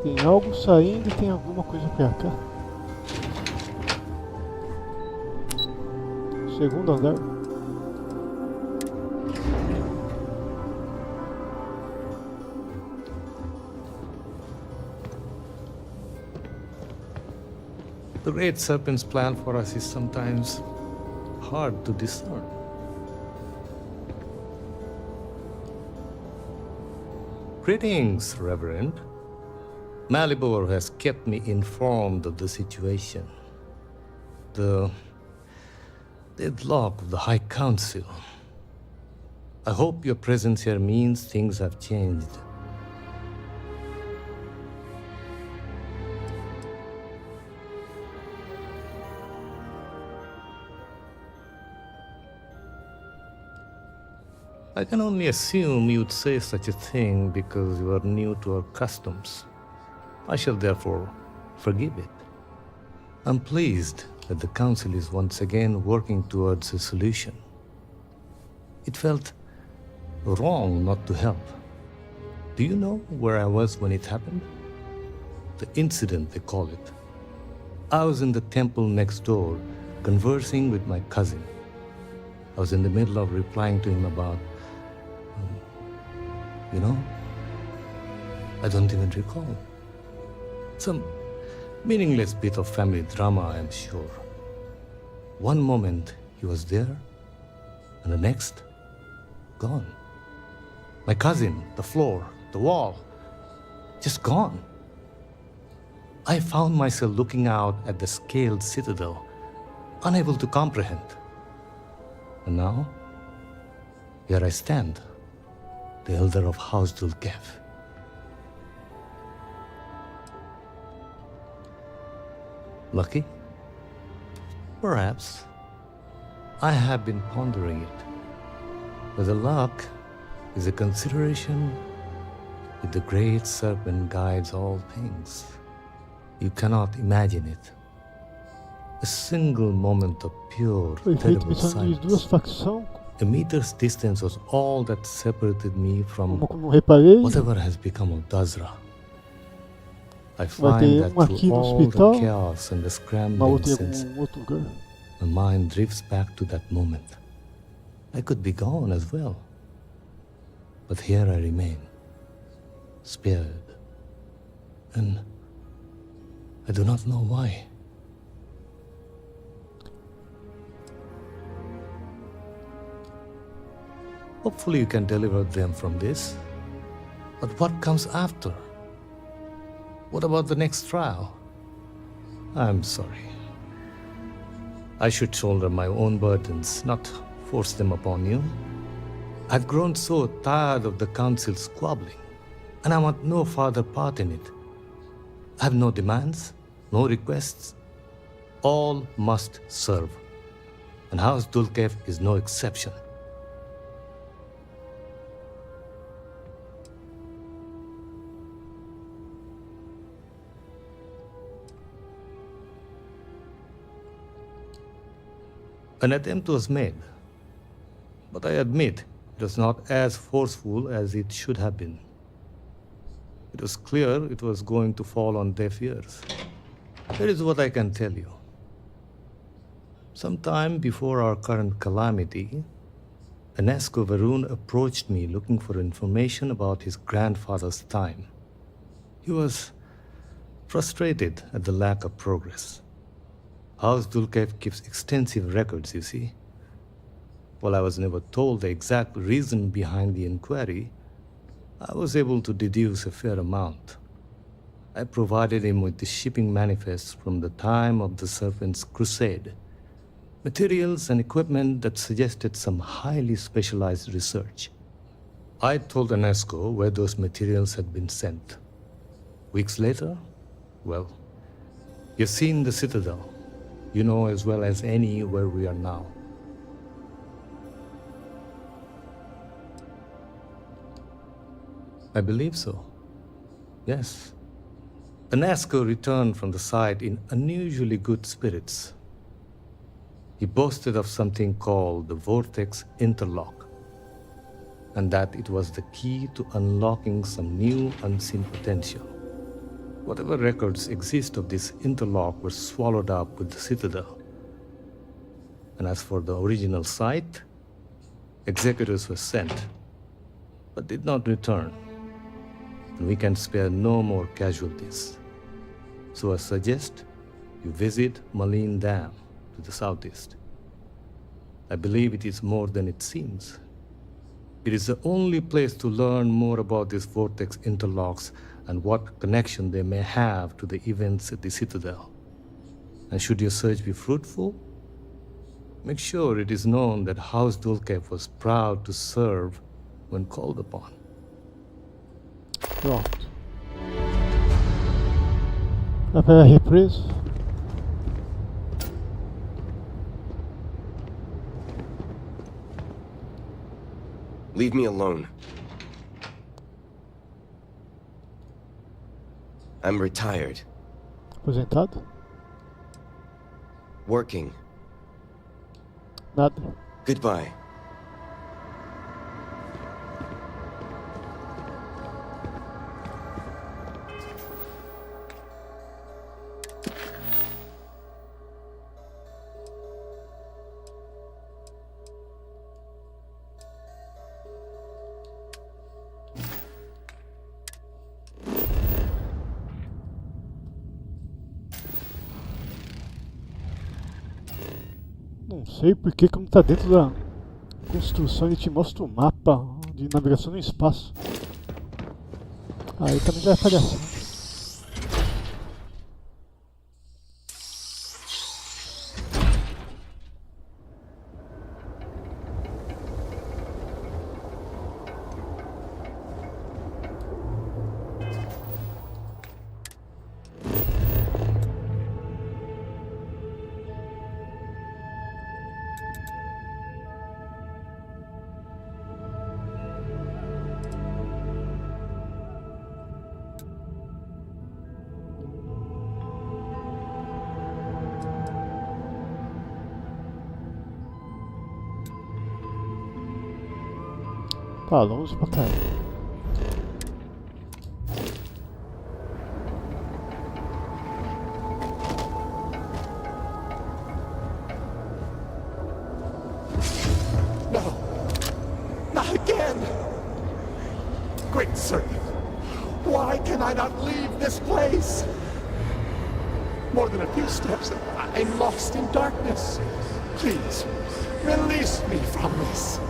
Tem algo saindo e tem alguma coisa pra cá. Segundo andar. The Great Serpent's plan for us is sometimes hard to discern. Greetings, Reverend. Malibor has kept me informed of the situation. The deadlock of the High Council. I hope your presence here means things have changed. I can only assume you'd say such a thing because you are new to our customs. I shall therefore forgive it. I'm pleased that the Council is once again working towards a solution. It felt wrong not to help. Do you know where I was when it happened? The incident, they call it. I was in the temple next door, conversing with my cousin. I was in the middle of replying to him about... I don't even recall. Some meaningless bit of family drama, I am sure. One moment he was there, and the next, gone. My cousin, the floor, the wall. just gone. I found myself looking out at the scaled citadel, unable to comprehend. And now, here I stand, the elder of House Dulkev. Lucky? Perhaps. I have been pondering it. Whether luck is a consideration if the great serpent guides all things. You cannot imagine it. A single moment of pure, terrible silence. A meter's distance was all that separated me from whatever has become of Dazra. I find that through all the chaos and the scrambling sense, my mind drifts back to that moment. I could be gone as well. But here I remain, spared. And I do not know why. Hopefully you can deliver them from this. But what comes after? What about the next trial? I'm sorry. I should shoulder my own burdens, not force them upon you. I've grown so tired of the council squabbling, and I want no further part in it. I have no demands, no requests. All must serve. And House Dulkev is no exception. An attempt was made, but I admit it was not as forceful as it should have been. It was clear it was going to fall on deaf ears. Here is what I can tell you. Sometime before our current calamity, Enesco Varun approached me looking for information about his grandfather's time. He was frustrated at the lack of progress. House Dulkev keeps extensive records, you see. While I was never told the exact reason behind the inquiry, I was able to deduce a fair amount. I provided him with the shipping manifests from the time of the Serpent's crusade, materials and equipment that suggested some highly specialized research. I told Enesco where those materials had been sent. Weeks later, well, you've seen the Citadel. You know as well as any where we are now. I believe so. Yes. Enesco returned from the site in unusually good spirits. He boasted of something called the Vortex Interlock, and that it was the key to unlocking some new unseen potential. Whatever records exist of this interlock were swallowed up with the Citadel. And as for the original site, executors were sent, but did not return. And we can spare no more casualties. So I suggest you visit Malin Dam to the southeast. I believe it is more than it seems. It is the only place to learn more about these vortex interlocks and what connection they may have to the events at the Citadel. And should your search be fruitful, make sure it is known that House Dulkev was proud to serve when called upon. Pronto. Vai para a represa. Leave me alone. I'm retired. Aposentado? Working. Nada. Goodbye. Não sei por que como tá dentro da construção ele te mostra o mapa de navegação no espaço. Aí também já é palhação. Tá longe pra caramba. No! Not again! Great Serpent! Why can I not leave this place? More than a few steps and I'm lost in darkness. Please, release me from this.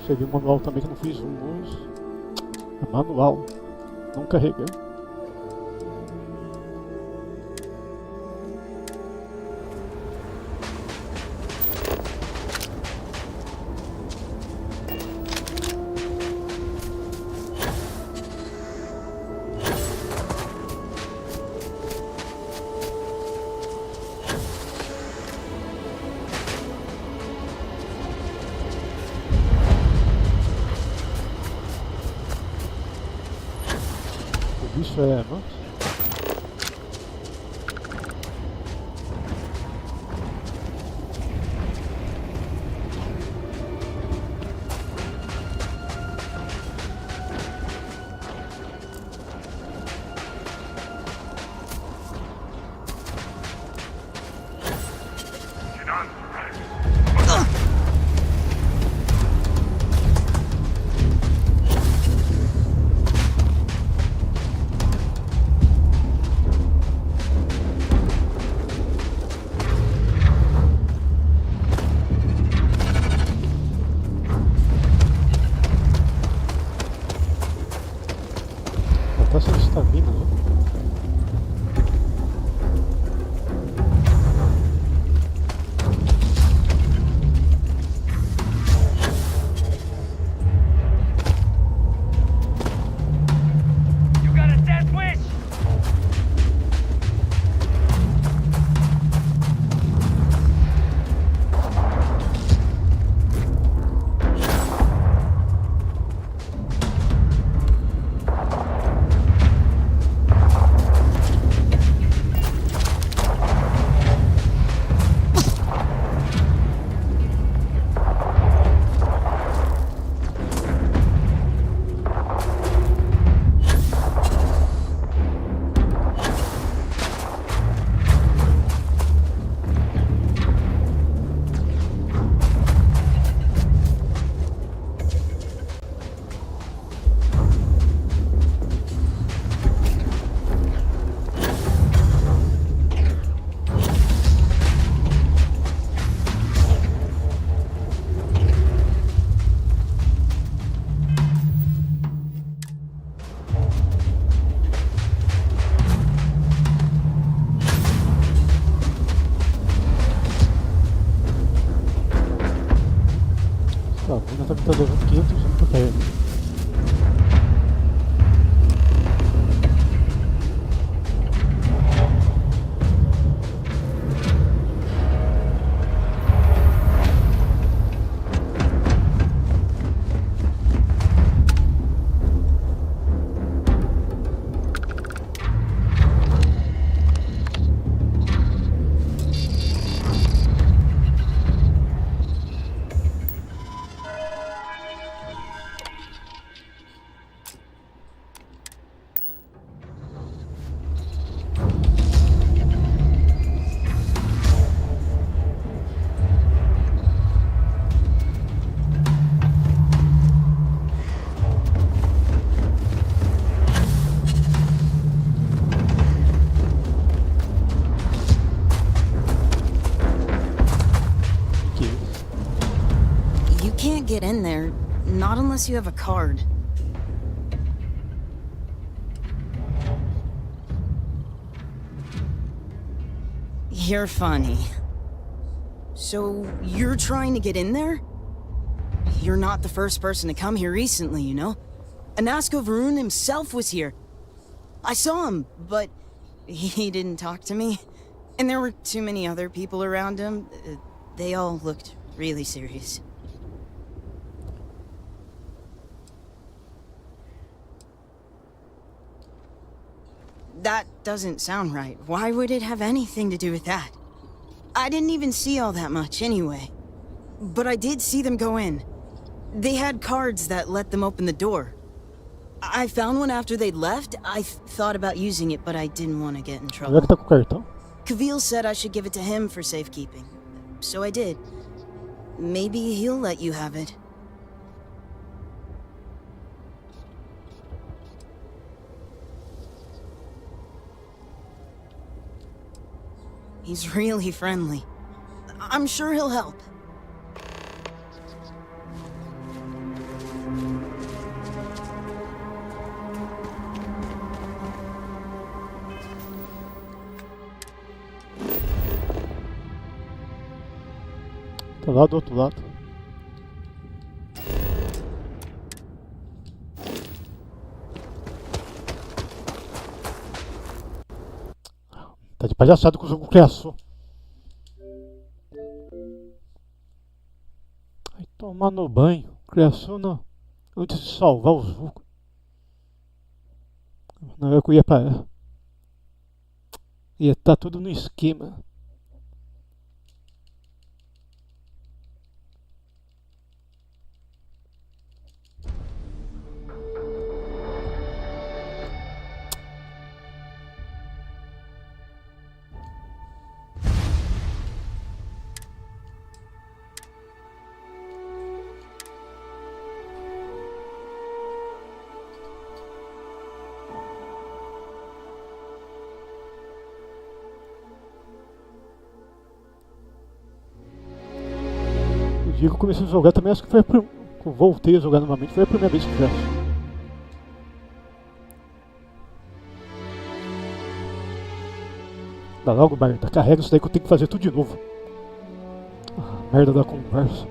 Cheguei um manual também que não fiz hoje. É manual. Não carreguei. Isso é, não? Tá sem estamina, né? A mina tá me levando 500 anos pra cair. can't get in there, not unless you have a card. You're funny. So, you're trying to get in there? You're not the first person to come here recently, you know? Anasko Varun himself was here. I saw him, but he didn't talk to me. And there were too many other people around him. They all looked really serious. That doesn't sound right. Why would it have anything to do with that? I didn't even see all that much anyway. But I did see them go in. They had cards that let them open the door. I found one after they'd left. I thought about using it, but I didn't want to get in trouble. Kavil said I should give it to him for safekeeping. So I did. Maybe he'll let you have it. He's really friendly. I'm sure he'll help. Tá lá do outro lado. Tá de palhaçada com o jogo criação. Vai tomar no banho. Criação não. Antes de salvar os vulcos. Não é que eu ia pra. Ia tá tudo no esquema. O dia que eu comecei a jogar também, acho que foi a que eu voltei a jogar novamente, foi a primeira vez que fiz. Dá logo, merda, carrega isso daí que eu tenho que fazer tudo de novo. Ah, merda da conversa.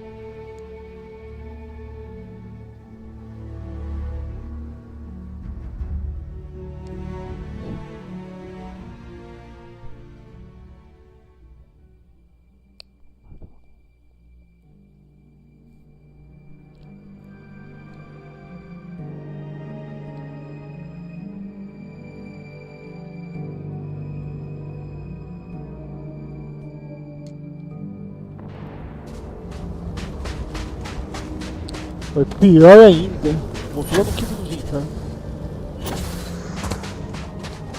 Foi pior ainda. Voltou lá no quinto dos infernos.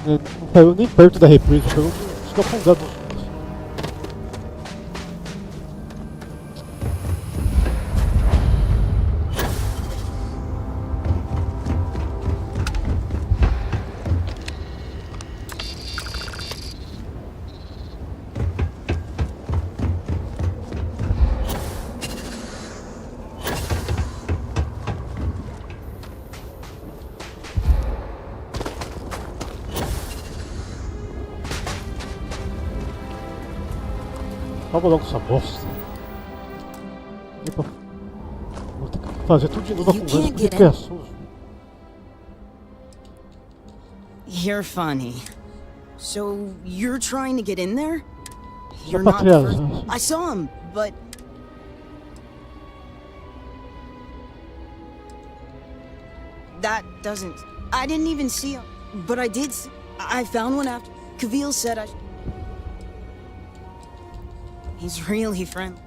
Não parou nem perto da represa, parou escapundado nos fundos. Acaba logo essa bosta. Epa. Vou ter que fazer tudo de novo a conversa porque é criação. You're funny. So you're trying to get in there? You're Só not pra the criança. first. I saw him, but that doesn't. I didn't even see him, but I did. I found one after. Kavil said I. He's really friendly.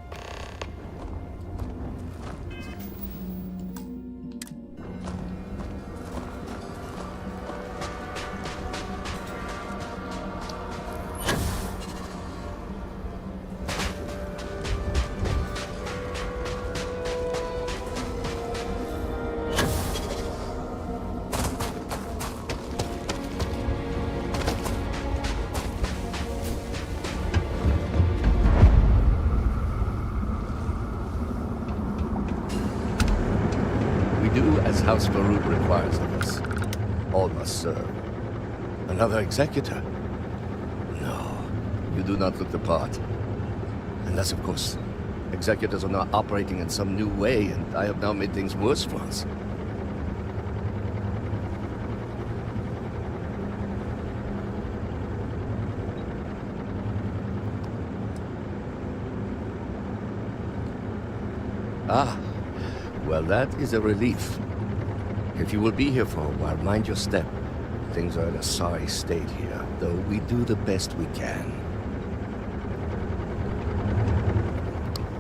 do as House Farouk requires of us. All must serve. Another executor? No, you do not look the part. Unless, of course, executors are now operating in some new way, and I have now made things worse for us. Ah, well, that is a relief. If you will be here for a while, mind your step. Things are in a sorry state here, though we do the best we can.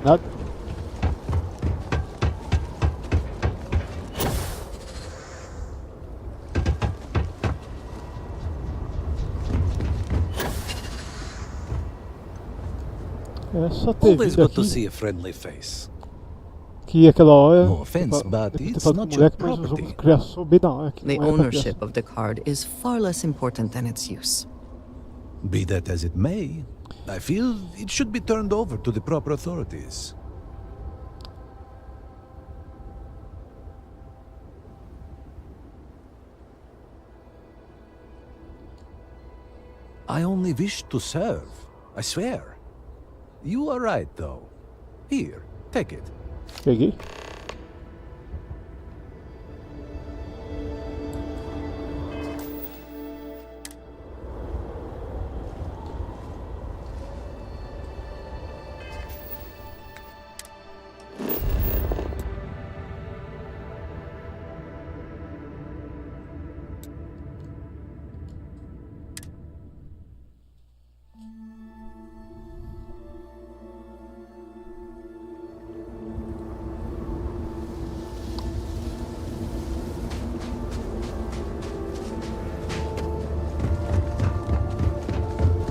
Nada. É só ter Always vindo good to aqui see a friendly face. que aquela hora. No offense, but depois ter it's falado com o not your moleque, mas o jogo property. criação bem da hora. Que The não é pra ownership criação. of the card is far less important than its use. Be that as it may, I feel it should be turned over to the proper authorities. I only wish to serve, I swear. You are right, though. Here, take it. Peguei.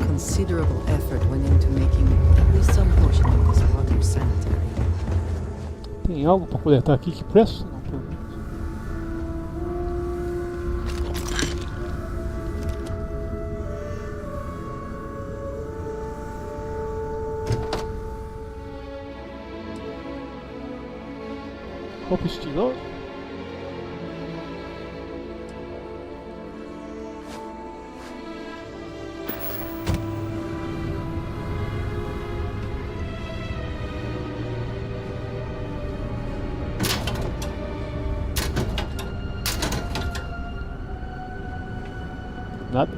Considerable effort went into making at least some portion of this water sanitary. Tem algo pra coletar aqui que presta? Não, pelo menos. Copo estiloso? Nada.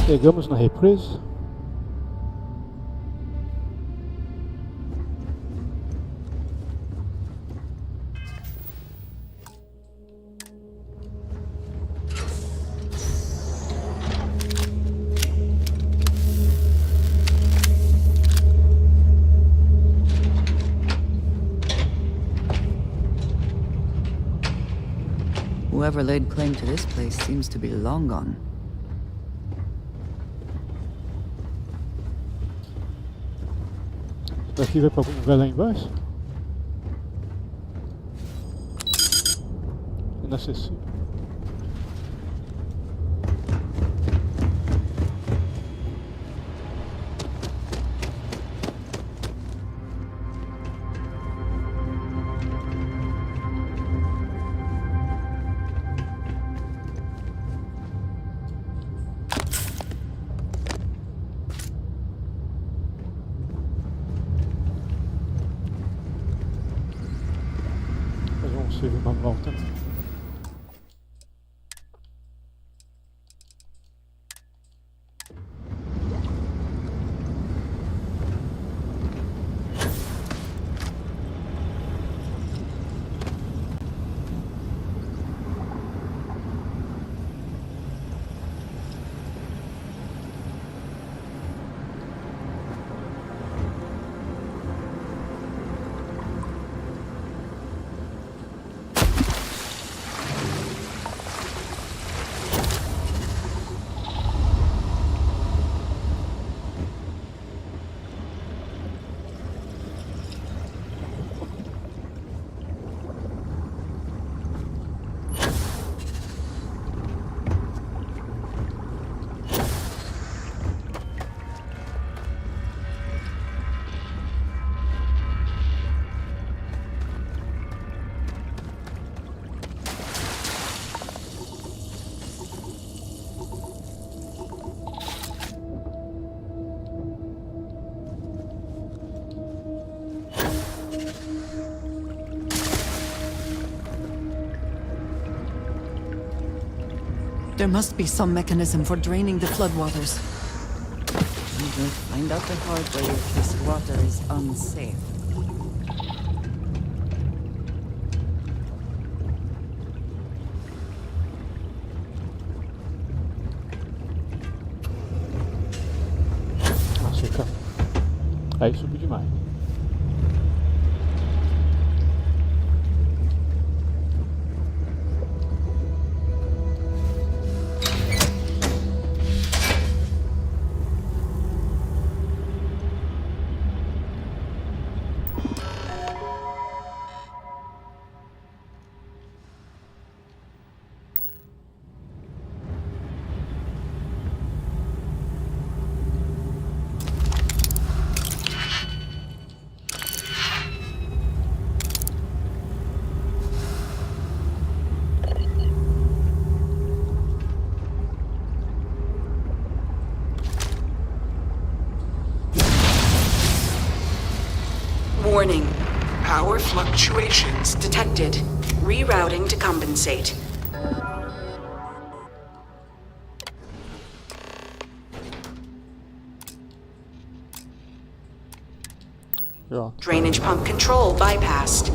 Chegamos na represa. Whoever laid claim to this place seems to be long gone. Daqui vai pra algum lugar lá embaixo? Inacessível. Fazer uma volta. There must be some mechanism for draining the floodwaters. We will find out the hard way if this water is unsafe. Nossa, aí subiu demais. Warning. Power fluctuations detected. Rerouting to compensate. Ja. Drainage pump control bypassed.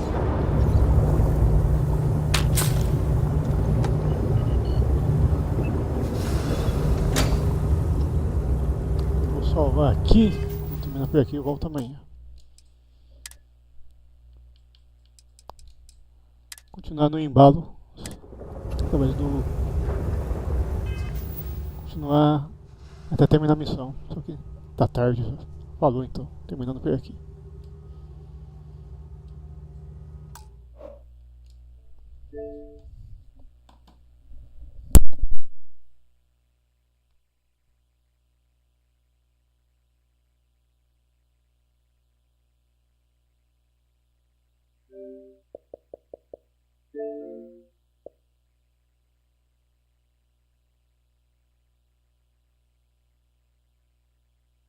Vou salvar aqui. Vou terminar por aqui e volto amanhã. Continuar no embalo. Talvez do. Continuar até terminar a missão. Só que tá tarde já. Falou então. Terminando por aqui.